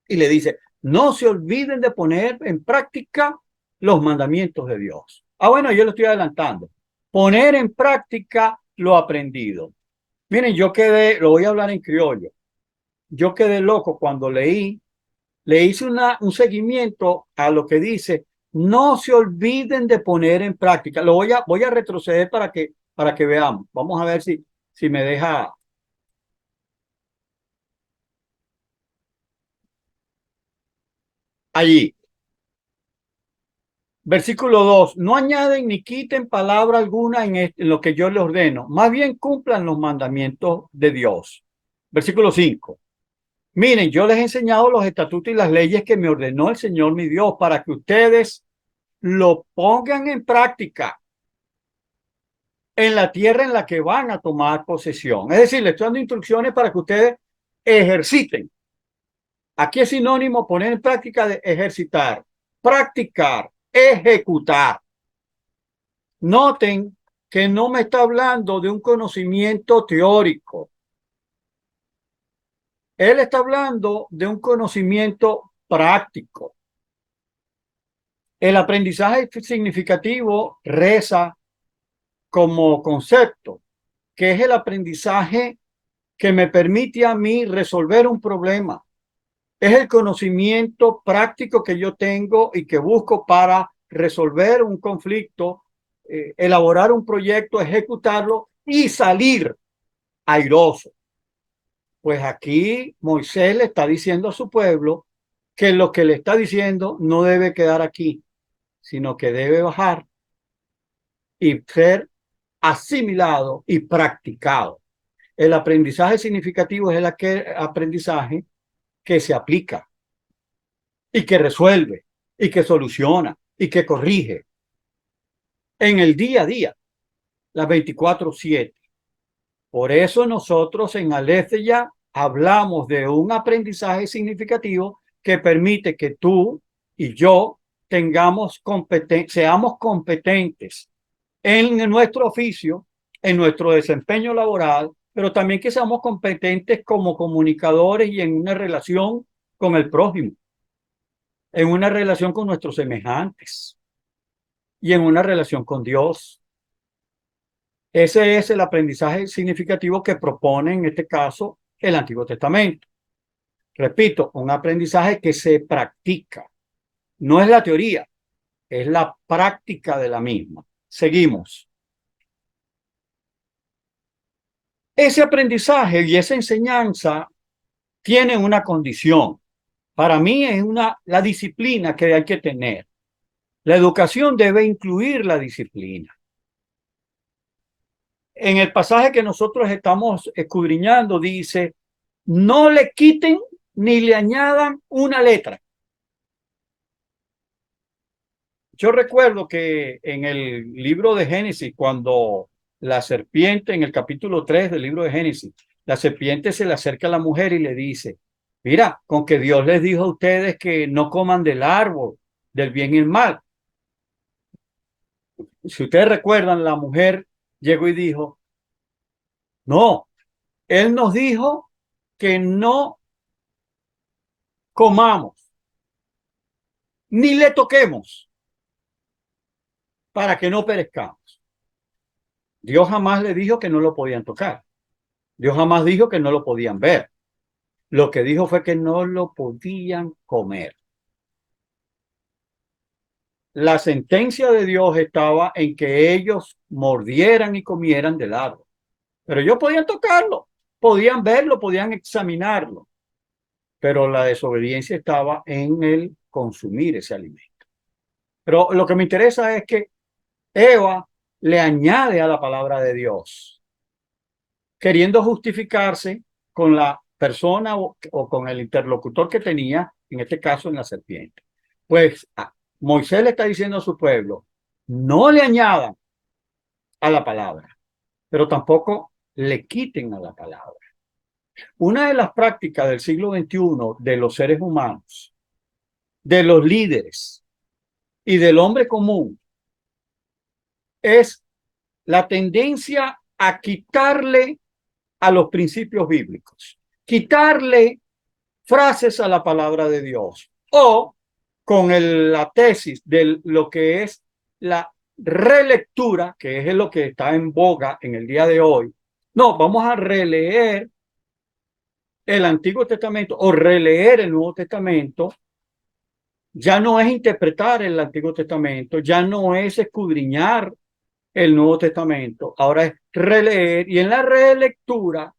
S1: Y le dice, no se olviden de poner en práctica los mandamientos de Dios. Bueno, yo lo estoy adelantando. Poner en práctica lo aprendido. Miren, lo voy a hablar en criollo. Yo quedé loco cuando le hice un seguimiento a lo que dice, no se olviden de poner en práctica. Voy a retroceder para que veamos. Vamos a ver si me deja. Allí. Versículo 2, no añaden ni quiten palabra alguna en lo que yo les ordeno, más bien cumplan los mandamientos de Dios. Versículo 5, miren, yo les he enseñado los estatutos y las leyes que me ordenó el Señor mi Dios para que ustedes lo pongan en práctica en la tierra en la que van a tomar posesión. Es decir, les estoy dando instrucciones para que ustedes ejerciten. Aquí es sinónimo poner en práctica de ejercitar, practicar, ejecutar. Noten que no me está hablando de un conocimiento teórico. Él está hablando de un conocimiento práctico. El aprendizaje significativo reza como concepto, que es el aprendizaje que me permite a mí resolver un problema. Es el conocimiento práctico que yo tengo y que busco para resolver un conflicto, elaborar un proyecto, ejecutarlo y salir airoso. Pues aquí Moisés le está diciendo a su pueblo que lo que le está diciendo no debe quedar aquí, sino que debe bajar y ser asimilado y practicado. El aprendizaje significativo es el aprendizaje que se aplica y que resuelve y que soluciona y que corrige en el día a día, las 24/7. Por eso nosotros en Aletheia hablamos de un aprendizaje significativo que permite que tú y yo seamos competentes en nuestro oficio, en nuestro desempeño laboral, pero también que seamos competentes como comunicadores y en una relación con el prójimo, en una relación con nuestros semejantes y en una relación con Dios. Ese es el aprendizaje significativo que propone en este caso el Antiguo Testamento. Repito, un aprendizaje que se practica. No es la teoría, es la práctica de la misma. Seguimos. Ese aprendizaje y esa enseñanza tienen una condición. Para mí es la disciplina que hay que tener. La educación debe incluir la disciplina. En el pasaje que nosotros estamos escudriñando dice, no le quiten ni le añadan una letra. Yo recuerdo que en el libro de Génesis, cuando la serpiente, en el capítulo 3 del libro de Génesis, la serpiente se le acerca a la mujer y le dice, mira, con que Dios les dijo a ustedes que no coman del árbol, del bien y el mal. Si ustedes recuerdan, la mujer llegó y dijo, no, Él nos dijo que no comamos, ni le toquemos, para que no perezcamos. Dios jamás le dijo que no lo podían tocar. Dios jamás dijo que no lo podían ver. Lo que dijo fue que no lo podían comer. La sentencia de Dios estaba en que ellos mordieran y comieran del árbol. Pero ellos podían tocarlo, podían verlo, podían examinarlo. Pero la desobediencia estaba en el consumir ese alimento. Pero lo que me interesa es que Eva le añade a la palabra de Dios, queriendo justificarse con la persona o con el interlocutor que tenía, en este caso en la serpiente. Pues Moisés le está diciendo a su pueblo, no le añadan a la palabra, pero tampoco le quiten a la palabra. Una de las prácticas del siglo XXI de los seres humanos, de los líderes y del hombre común es la tendencia a quitarle a los principios bíblicos, quitarle frases a la palabra de Dios o con la tesis de lo que es la relectura, que es lo que está en boga en el día de hoy. No, vamos a releer el Antiguo Testamento o releer el Nuevo Testamento. Ya no es interpretar el Antiguo Testamento, ya no es escudriñar el Nuevo Testamento, ahora es releer, y en la relectura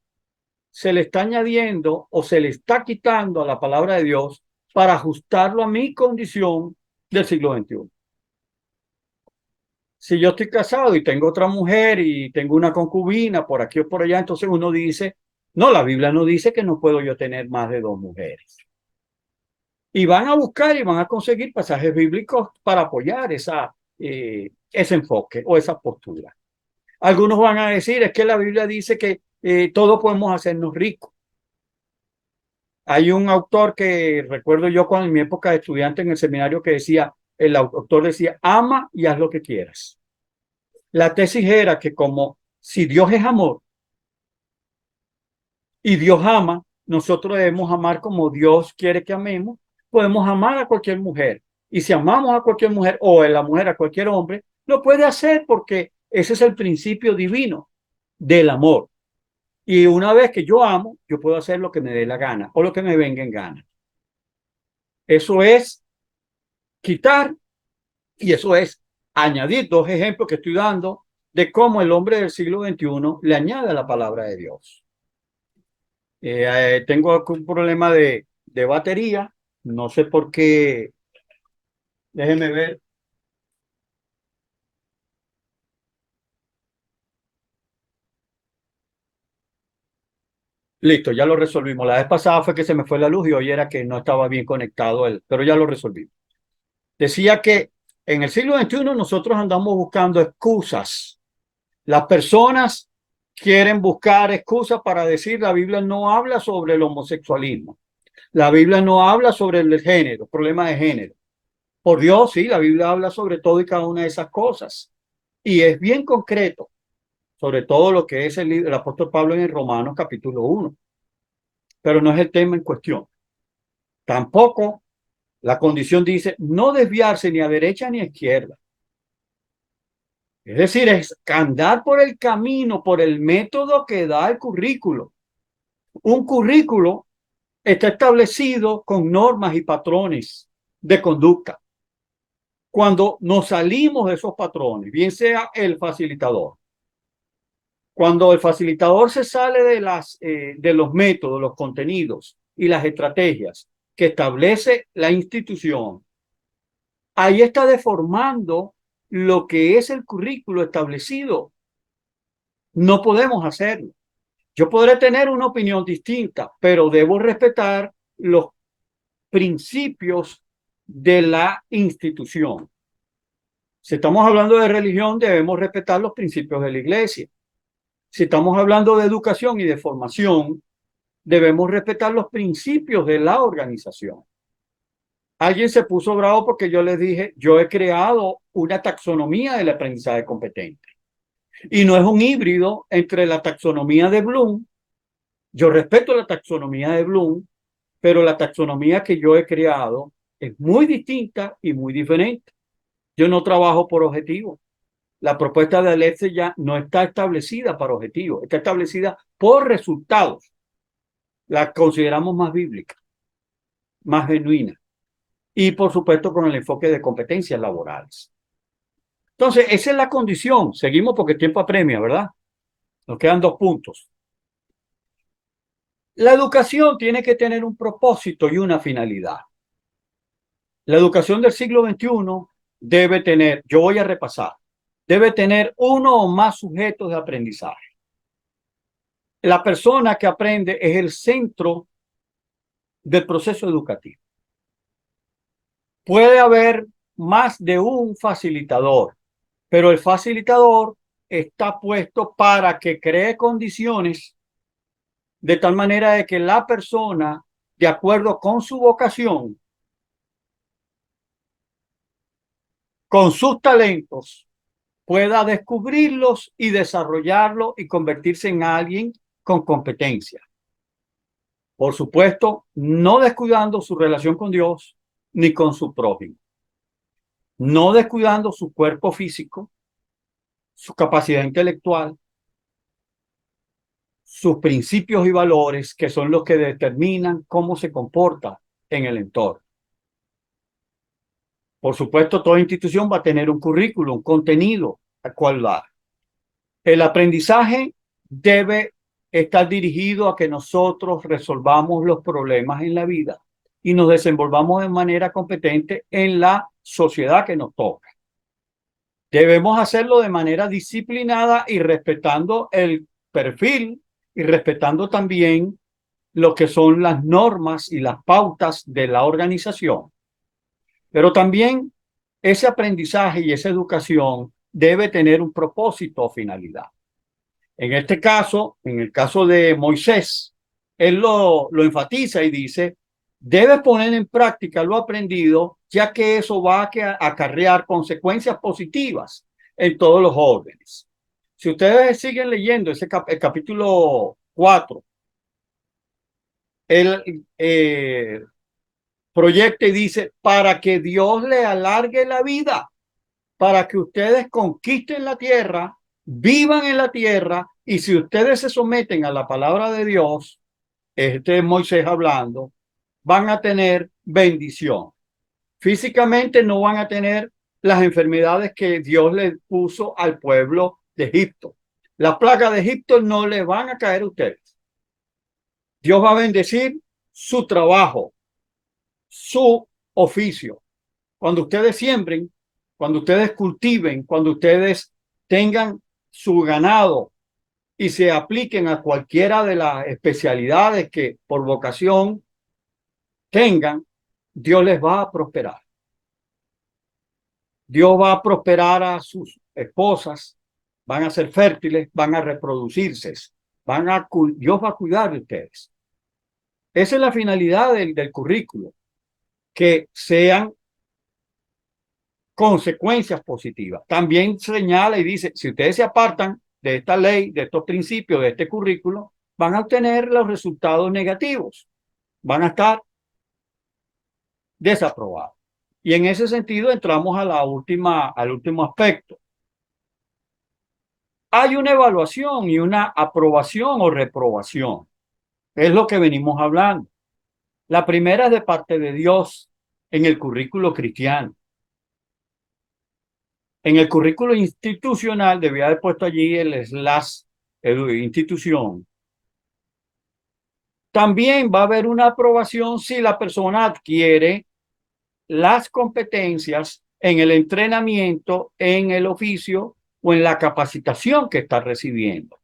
S1: se le está añadiendo o se le está quitando a la palabra de Dios para ajustarlo a mi condición del siglo XXI. Si yo estoy casado y tengo otra mujer y tengo una concubina por aquí o por allá, entonces uno dice, no, la Biblia no dice que no puedo yo tener más de 2 mujeres. Y van a buscar y van a conseguir pasajes bíblicos para apoyar ese enfoque o esa postura. Algunos van a decir, es que la Biblia dice que todos podemos hacernos ricos. Hay un autor que recuerdo yo cuando en mi época de estudiante en el seminario que decía, el autor decía, ama y haz lo que quieras. La tesis era que como si Dios es amor y Dios ama, nosotros debemos amar como Dios quiere que amemos, podemos amar a cualquier mujer. Y si amamos a cualquier mujer o a la mujer a cualquier hombre, lo puede hacer porque ese es el principio divino del amor. Y una vez que yo amo, yo puedo hacer lo que me dé la gana o lo que me venga en gana. Eso es quitar y eso es añadir 2 ejemplos que estoy dando de cómo el hombre del siglo XXI le añade a la palabra de Dios. Tengo un problema de batería, no sé por qué, déjeme ver. Listo, ya lo resolvimos. La vez pasada fue que se me fue la luz y hoy era que no estaba bien conectado él, pero ya lo resolvimos. Decía que en el siglo XXI nosotros andamos buscando excusas. Las personas quieren buscar excusas para decir la Biblia no habla sobre el homosexualismo. La Biblia no habla sobre el género, problema de género. Por Dios, sí, la Biblia habla sobre todo y cada una de esas cosas. Y es bien concreto, sobre todo lo que es el apóstol Pablo en el Romanos capítulo 1. Pero no es el tema en cuestión. Tampoco la condición dice no desviarse ni a derecha ni a izquierda. Es decir, es andar por el camino, por el método que da el currículo. Un currículo está establecido con normas y patrones de conducta. Cuando nos salimos de esos patrones, bien sea el facilitador, cuando el facilitador se sale de los métodos, los contenidos y las estrategias que establece la institución, ahí está deformando lo que es el currículo establecido. No podemos hacerlo. Yo podré tener una opinión distinta, pero debo respetar los principios de la institución. Si estamos hablando de religión, debemos respetar los principios de la iglesia. Si estamos hablando de educación y de formación, debemos respetar los principios de la organización. Alguien se puso bravo porque yo les dije, yo he creado una taxonomía del aprendizaje competente. Y no es un híbrido entre la taxonomía de Bloom. Yo respeto la taxonomía de Bloom, pero la taxonomía que yo he creado es muy distinta y muy diferente. Yo no trabajo por objetivo. La propuesta de Alexia ya no está establecida para objetivos, está establecida por resultados. La consideramos más bíblica, más genuina y por supuesto con el enfoque de competencias laborales. Entonces, esa es la condición. Seguimos porque el tiempo apremia, ¿verdad? Nos quedan 2 puntos. La educación tiene que tener un propósito y una finalidad. La educación del siglo XXI debe tener, yo voy a repasar, debe tener uno o más sujetos de aprendizaje. La persona que aprende es el centro del proceso educativo. Puede haber más de un facilitador, pero el facilitador está puesto para que cree condiciones de tal manera de que la persona, de acuerdo con su vocación, con sus talentos, pueda descubrirlos y desarrollarlos y convertirse en alguien con competencia. Por supuesto, no descuidando su relación con Dios ni con su prójimo, no descuidando su cuerpo físico, su capacidad intelectual, sus principios y valores, que son los que determinan cómo se comporta en el entorno. Por supuesto, toda institución va a tener un currículo, un contenido al cual dar. El aprendizaje debe estar dirigido a que nosotros resolvamos los problemas en la vida y nos desenvolvamos de manera competente en la sociedad que nos toca. Debemos hacerlo de manera disciplinada y respetando el perfil y respetando también lo que son las normas y las pautas de la organización. Pero también ese aprendizaje y esa educación debe tener un propósito o finalidad. En este caso, en el caso de Moisés, él lo enfatiza y dice, debes poner en práctica lo aprendido, ya que eso va a acarrear consecuencias positivas en todos los órdenes. Si ustedes siguen leyendo el capítulo 4, él proyecta y dice, para que Dios le alargue la vida, para que ustedes conquisten la tierra, vivan en la tierra, y si ustedes se someten a la palabra de Dios, este es Moisés hablando, van a tener bendición. Físicamente no van a tener las enfermedades que Dios le puso al pueblo de Egipto. Las plagas de Egipto no le van a caer a ustedes. Dios va a bendecir su trabajo, su oficio. Cuando ustedes siembren, cuando ustedes cultiven, cuando ustedes tengan su ganado y se apliquen a cualquiera de las especialidades que por vocación tengan, Dios les va a prosperar. Dios va a prosperar a sus esposas, van a ser fértiles, van a reproducirse, Dios va a cuidar de ustedes. Esa es la finalidad del currículo, que sean consecuencias positivas. También señala y dice, si ustedes se apartan de esta ley, de estos principios, de este currículo, van a obtener los resultados negativos, van a estar desaprobados. Y en ese sentido entramos a al último aspecto. Hay una evaluación y una aprobación o reprobación. Es lo que venimos hablando. La primera es de parte de Dios en el currículo cristiano. En el currículo institucional debía haber puesto allí el slash institución. También va a haber una aprobación si la persona adquiere las competencias en el entrenamiento, en el oficio o en la capacitación que está recibiendo.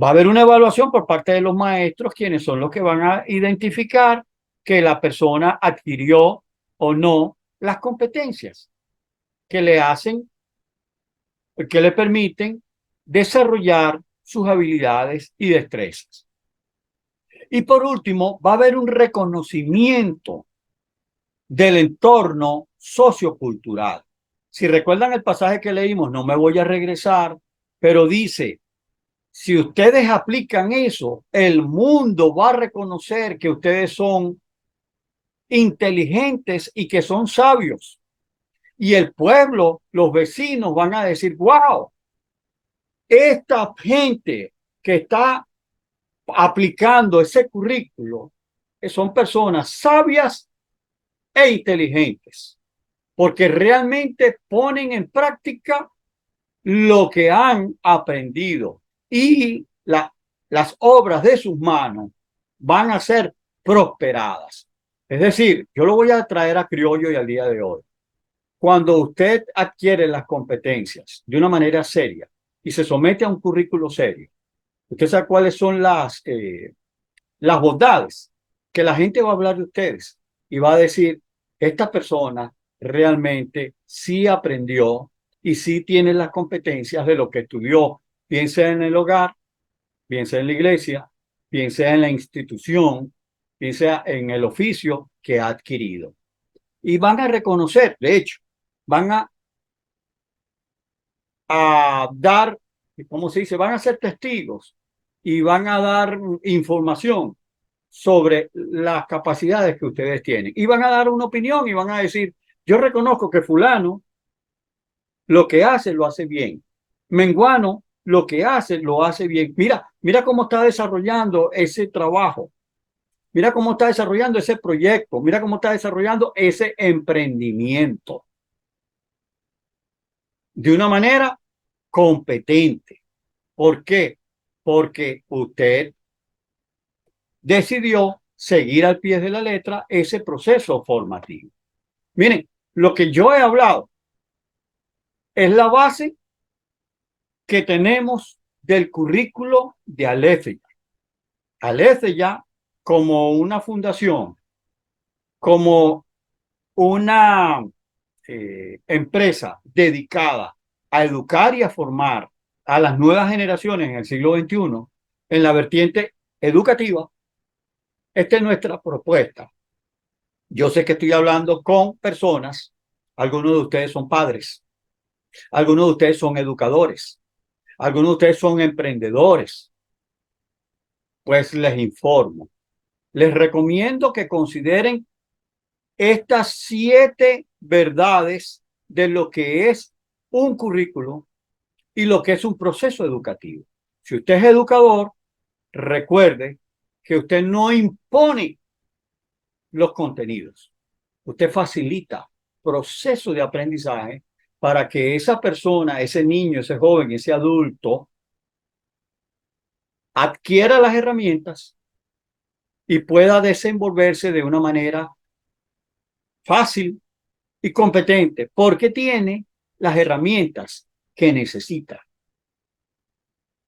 S1: Va a haber una evaluación por parte de los maestros, quienes son los que van a identificar que la persona adquirió o no las competencias que le hacen, que le permiten desarrollar sus habilidades y destrezas. Y por último, va a haber un reconocimiento del entorno sociocultural. Si recuerdan el pasaje que leímos, no me voy a regresar, pero dice, si ustedes aplican eso, el mundo va a reconocer que ustedes son inteligentes y que son sabios. Y el pueblo, los vecinos van a decir, wow, esta gente que está aplicando ese currículo son personas sabias e inteligentes, porque realmente ponen en práctica lo que han aprendido y las obras de sus manos van a ser prosperadas. Es decir, yo lo voy a traer a criollo y al día de hoy. Cuando usted adquiere las competencias de una manera seria y se somete a un currículo serio, usted sabe cuáles son las bondades, que la gente va a hablar de ustedes y va a decir, esta persona realmente sí aprendió y sí tiene las competencias de lo que estudió, bien sea en el hogar, bien sea en la iglesia, bien sea en la institución, bien sea en el oficio que ha adquirido. Y van a reconocer, de hecho, van a dar, ¿cómo se dice? Van a ser testigos y van a dar información sobre las capacidades que ustedes tienen. Y van a dar una opinión y van a decir, yo reconozco que fulano lo que hace lo hace bien. Menguano lo que hace lo hace bien. Mira cómo está desarrollando ese trabajo. Mira cómo está desarrollando ese proyecto. Mira cómo está desarrollando ese emprendimiento. De una manera competente. ¿Por qué? Porque usted decidió seguir al pie de la letra ese proceso formativo. Miren, lo que yo he hablado es la base que tenemos del currículo de Aletheia. Aletheia como una fundación, como una empresa dedicada a educar y a formar a las nuevas generaciones en el siglo XXI en la vertiente educativa. Esta es nuestra propuesta. Yo sé que estoy hablando con personas, algunos de ustedes son padres, algunos de ustedes son educadores, algunos de ustedes son emprendedores. Pues les informo, les recomiendo que consideren estas 7 verdades de lo que es un currículo y lo que es un proceso educativo. Si usted es educador, recuerde que usted no impone los contenidos. Usted facilita proceso de aprendizaje para que esa persona, ese niño, ese joven, ese adulto, adquiera las herramientas y pueda desenvolverse de una manera fácil y competente, porque tiene las herramientas que necesita.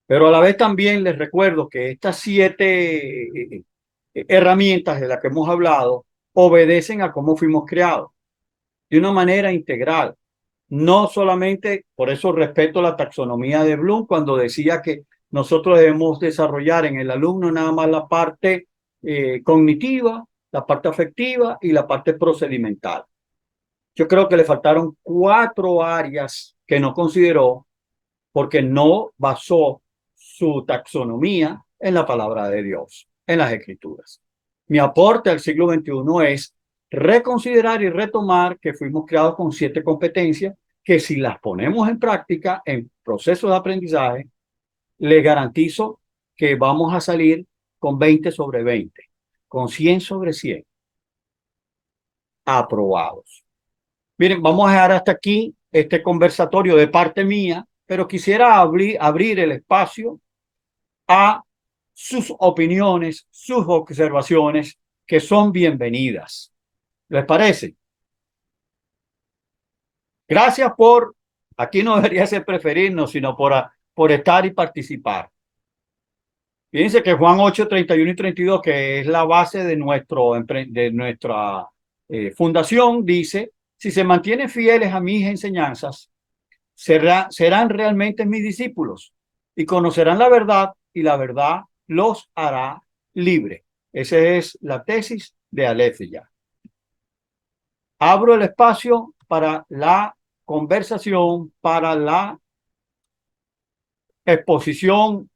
S1: Pero a la vez también les recuerdo que estas 7 herramientas de las que hemos hablado obedecen a cómo fuimos creados, de una manera integral. No solamente, por eso respeto la taxonomía de Bloom cuando decía que nosotros debemos desarrollar en el alumno nada más la parte cognitiva, la parte afectiva y la parte procedimental. Yo creo que le faltaron 4 áreas que no consideró porque no basó su taxonomía en la palabra de Dios, en las escrituras. Mi aporte al siglo XXI es reconsiderar y retomar que fuimos creados con 7 competencias que si las ponemos en práctica en procesos de aprendizaje, les garantizo que vamos a salir con 20 sobre 20, con 100 sobre 100 aprobados. Miren, vamos a dejar hasta aquí este conversatorio de parte mía, pero quisiera abrir el espacio a sus opiniones, sus observaciones, que son bienvenidas. ¿Les parece? Gracias por, aquí no debería ser preferirnos, sino por estar y participar. Fíjense que Juan 8, 31 y 32, que es la base de nuestra fundación, dice, si se mantienen fieles a mis enseñanzas, serán realmente mis discípulos y conocerán la verdad y la verdad los hará libres. Esa es la tesis de Aletheia. Abro el espacio para la conversación, para la exposición,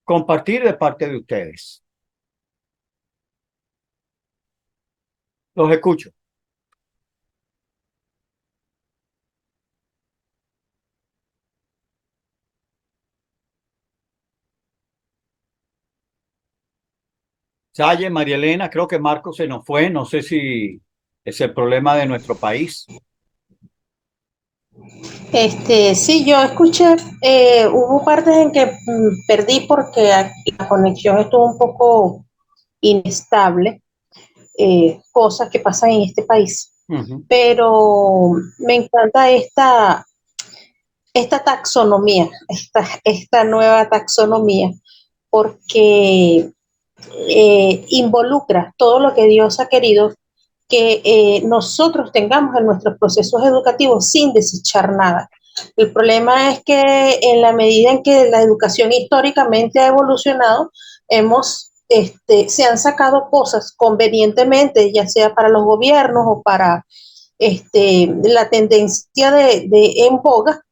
S1: compartir de parte de ustedes. Los escucho. Salle, María Elena, creo que Marco se nos fue. No sé si es el problema de nuestro país.
S2: Sí, yo escuché, hubo partes en que perdí porque la conexión estuvo un poco inestable, cosas que pasan en este país. Pero me encanta esta taxonomía, esta nueva taxonomía, porque involucra todo lo que Dios ha querido que nosotros tengamos en nuestros procesos educativos sin desechar nada. El problema es que en la medida en que la educación históricamente ha evolucionado, se han sacado cosas convenientemente, ya sea para los gobiernos o para la tendencia en boga,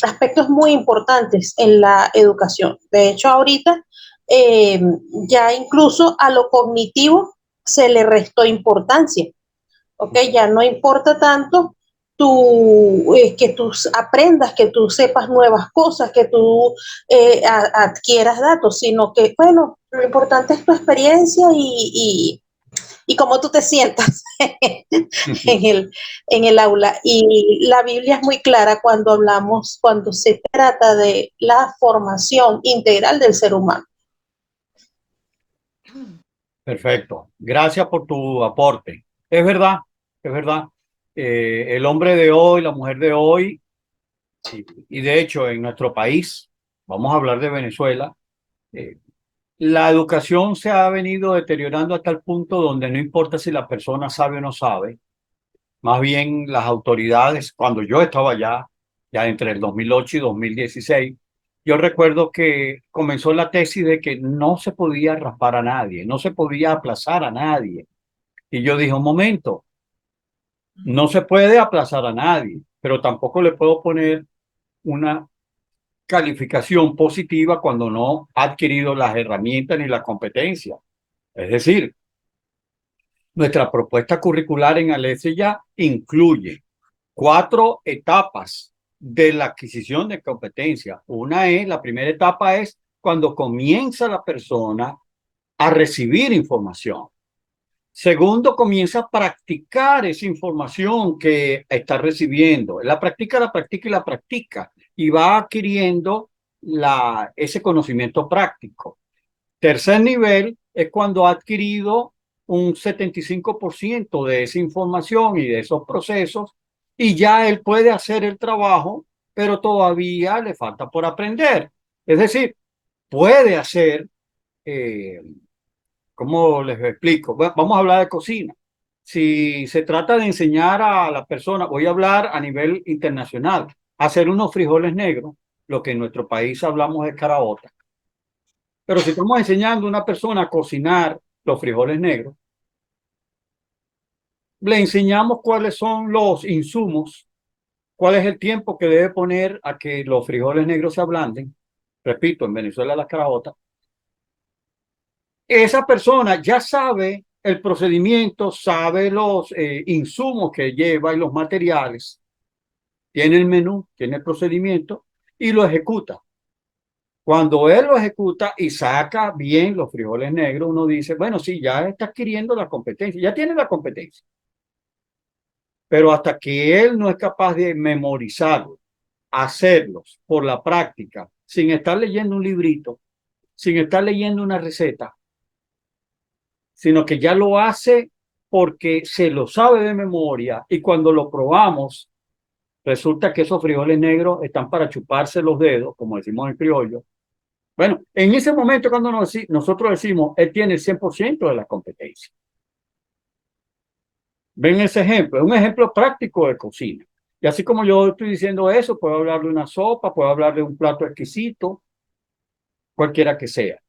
S2: aspectos muy importantes en la educación. De hecho, ahorita ya incluso a lo cognitivo se le restó importancia. ¿Ok? Ya no importa tanto que tú aprendas, que tú sepas nuevas cosas, que tú adquieras datos, sino que, bueno, lo importante es tu experiencia y cómo tú te sientas en el aula. Y la Biblia es muy clara cuando se trata de la formación integral del ser humano.
S1: Perfecto. Gracias por tu aporte. Es verdad, es verdad. El hombre de hoy, la mujer de hoy, y de hecho en nuestro país, vamos a hablar de Venezuela, eh, la educación se ha venido deteriorando hasta el punto donde no importa si la persona sabe o no sabe, más bien las autoridades, cuando yo estaba allá, ya entre el 2008 y 2016, yo recuerdo que comenzó la tesis de que no se podía raspar a nadie, no se podía aplazar a nadie. Y yo dije, un momento, no se puede aplazar a nadie, pero tampoco le puedo poner una calificación positiva cuando no ha adquirido las herramientas ni la competencia. Es decir, nuestra propuesta curricular en Aletheia incluye 4 etapas de la adquisición de competencia. La primera etapa es cuando comienza la persona a recibir información. Segundo, comienza a practicar esa información que está recibiendo. La practica y la practica y va adquiriendo ese conocimiento práctico. Tercer nivel es cuando ha adquirido un 75% de esa información y de esos procesos y ya él puede hacer el trabajo, pero todavía le falta por aprender. Es decir, puede hacer, eh, ¿cómo les explico? Vamos a hablar de cocina. Si se trata de enseñar a la persona, voy a hablar a nivel internacional, a hacer unos frijoles negros, lo que en nuestro país hablamos de caraota. Pero si estamos enseñando a una persona a cocinar los frijoles negros, le enseñamos cuáles son los insumos, cuál es el tiempo que debe poner a que los frijoles negros se ablanden. Repito, en Venezuela las caraotas. Esa persona ya sabe el procedimiento, sabe los insumos que lleva y los materiales, tiene el menú, tiene el procedimiento y lo ejecuta. Cuando él lo ejecuta y saca bien los frijoles negros, uno dice, bueno, sí, ya está adquiriendo la competencia, ya tiene la competencia. Pero hasta que él no es capaz de memorizarlos, hacerlos por la práctica, sin estar leyendo un librito, sin estar leyendo una receta, sino que ya lo hace porque se lo sabe de memoria y cuando lo probamos, resulta que esos frijoles negros están para chuparse los dedos, como decimos en criollo. Bueno, en ese momento cuando nosotros decimos, él tiene el 100% de la competencia. Ven ese ejemplo, es un ejemplo práctico de cocina. Y así como yo estoy diciendo eso, puedo hablar de una sopa, puedo hablar de un plato exquisito, cualquiera que sea.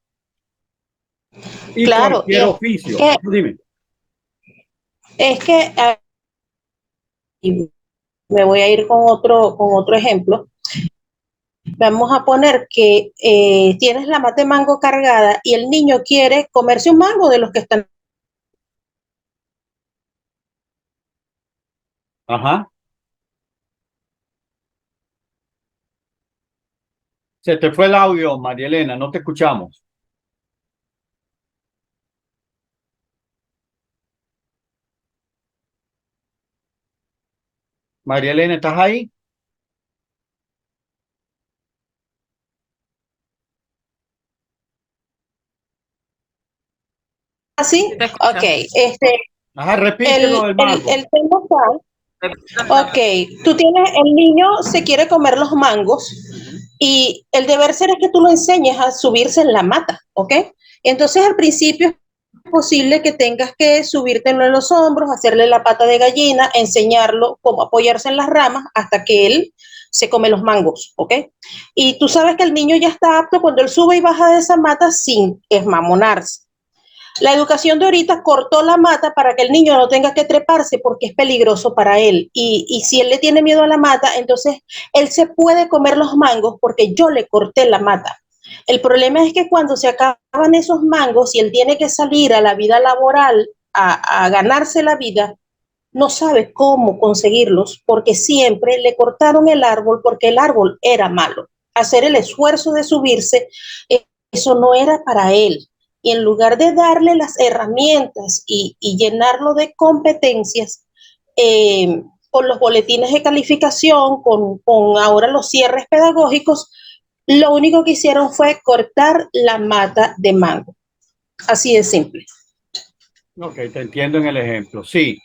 S1: Y
S2: Claro, y
S1: cualquier oficio. Dime.
S2: es que y me voy a ir con otro ejemplo. Vamos a poner que tienes la mate mango cargada y el niño quiere comerse un mango de los que están.
S1: Ajá. Se te fue el audio, María Elena, no te escuchamos. María Elena, ¿estás ahí?
S2: ¿Así?
S3: Sí, te
S2: Ok,
S3: escucho.
S1: Ajá, repite lo del mango.
S2: el tema está, ok, tú tienes, el niño se quiere comer los mangos
S1: Ujú.
S2: y el deber ser es que tú lo enseñes a subirse en la mata, ¿ok? Entonces al principio es posible que tengas que subírtelo en los hombros, hacerle la pata de gallina, enseñarlo cómo apoyarse en las ramas hasta que él se come los mangos, ¿ok? Y tú sabes que el niño ya está apto cuando él sube y baja de esa mata sin esmamonarse. La educación de ahorita cortó la mata para que el niño no tenga que treparse porque es peligroso para él. Y si él le tiene miedo a la mata, entonces él se puede comer los mangos porque yo le corté la mata. El problema es que cuando se acaban esos mangos y él tiene que salir a la vida laboral a ganarse la vida, no sabe cómo conseguirlos porque siempre le cortaron el árbol porque el árbol era malo. Hacer el esfuerzo de subirse, eso no era para él. Y en lugar de darle las herramientas y llenarlo de competencias, con los boletines de calificación, con ahora los cierres pedagógicos, lo único que hicieron fue cortar la mata de mango. Así de simple.
S1: Ok, te entiendo en el ejemplo. Sí,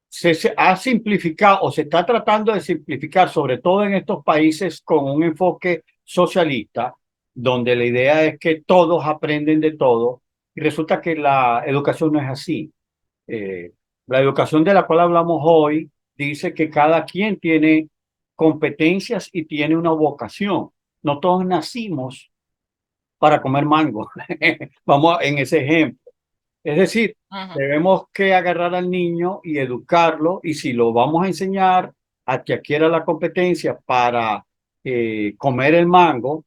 S1: se ha simplificado o se está tratando de simplificar, sobre todo en estos países con un enfoque socialista, donde la idea es que todos aprenden de todo y resulta que la educación no es así. Eh, la educación de la cual hablamos hoy dice que cada quien tiene competencias y tiene una vocación. No todos nacimos para comer mango. Vamos en ese ejemplo. Es decir,
S3: Ujú.
S1: debemos que agarrar al niño y educarlo y si lo vamos a enseñar a que adquiera la competencia para comer el mango,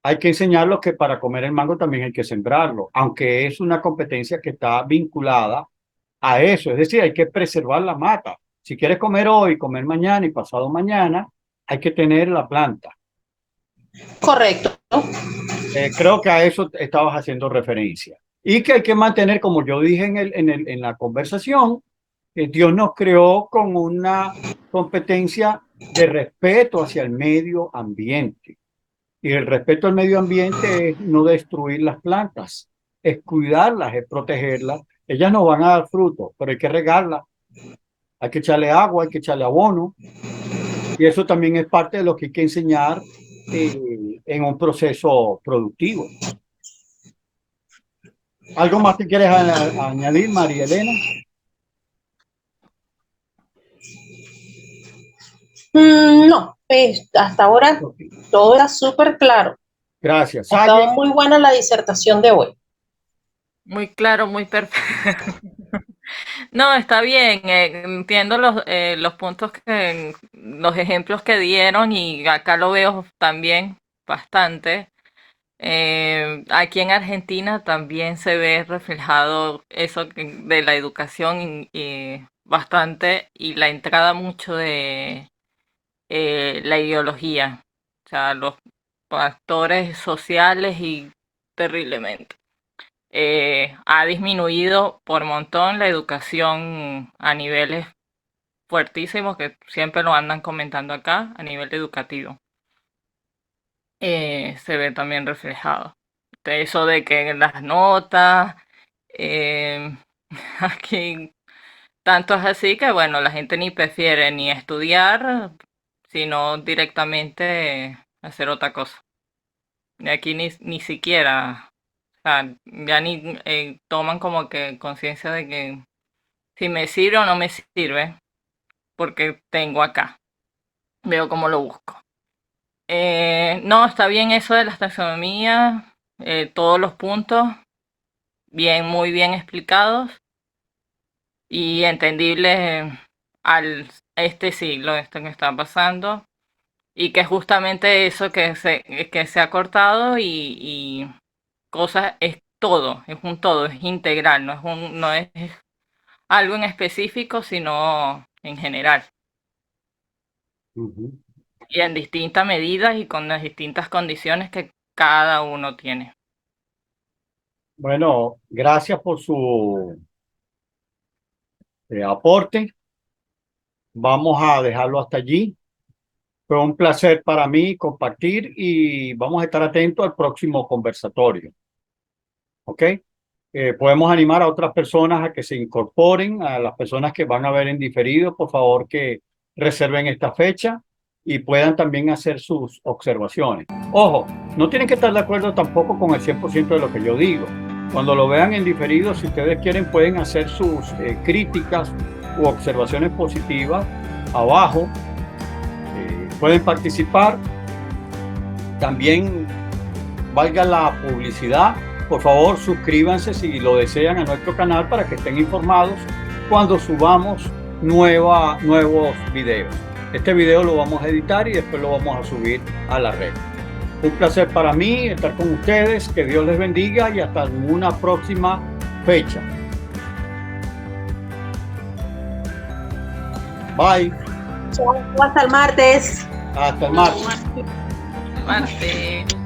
S1: hay que enseñarlo que para comer el mango también hay que sembrarlo, aunque es una competencia que está vinculada a eso. Es decir, hay que preservar la mata. Si quieres comer hoy, comer mañana y pasado mañana, hay que tener la planta.
S2: Correcto.
S1: Creo que a eso estabas haciendo referencia. Y que hay que mantener, como yo dije en la conversación, que Dios nos creó con una competencia de respeto hacia el medio ambiente. Y el respeto al medio ambiente es no destruir las plantas, es cuidarlas, es protegerlas. Ellas no van a dar fruto, pero hay que regarlas, hay que echarle agua, hay que echarle abono. Y eso también es parte de lo que hay que enseñar en un proceso productivo. ¿Algo más que quieres añadir, María Elena?
S2: No, pues hasta ahora
S1: Ok.
S2: todo era súper claro.
S1: Gracias.
S2: Ha estado
S1: Salle,
S2: muy buena la disertación de hoy.
S3: Muy claro, muy perfecto. No, está bien, entiendo los puntos los ejemplos que dieron y acá lo veo también bastante. Aquí en Argentina también se ve reflejado eso de la educación y bastante y la entrada mucho de la ideología, o sea, los factores sociales y terriblemente. Ha disminuido por montón la educación a niveles fuertísimos que siempre lo andan comentando acá, a nivel educativo. Se ve también reflejado. De eso de que las notas, eh, aquí tanto es así que bueno, la gente ni prefiere ni estudiar, sino directamente hacer otra cosa. Y aquí ni siquiera, o sea, ya ni toman como que conciencia de que si me sirve o no me sirve, porque tengo acá, veo cómo lo busco. No, está bien eso de las taxonomías, todos los puntos, bien, muy bien explicados y entendibles al este siglo, esto que está pasando, y que justamente eso que se ha cortado y cosas es todo, es un todo, es integral, no es algo en específico, sino en general.
S1: uh-huh.
S3: Y en distintas medidas y con las distintas condiciones que cada uno tiene.
S1: Bueno, gracias por su aporte. Vamos a dejarlo hasta allí. Fue un placer para mí compartir y vamos a estar atentos al próximo conversatorio. ¿Ok? Podemos animar a otras personas a que se incorporen, a las personas que van a ver en diferido, por favor que reserven esta fecha y puedan también hacer sus observaciones. Ojo, no tienen que estar de acuerdo tampoco con el 100% de lo que yo digo. Cuando lo vean en diferido, si ustedes quieren, pueden hacer sus críticas u observaciones positivas abajo. Pueden participar. También valga la publicidad. Por favor, suscríbanse si lo desean a nuestro canal para que estén informados cuando subamos nuevos videos. Este video lo vamos a editar y después lo vamos a subir a la red. Un placer para mí estar con ustedes. Que Dios les bendiga y hasta una próxima fecha. Bye.
S2: Chao, hasta el martes.
S1: Hasta el martes.
S3: Marte.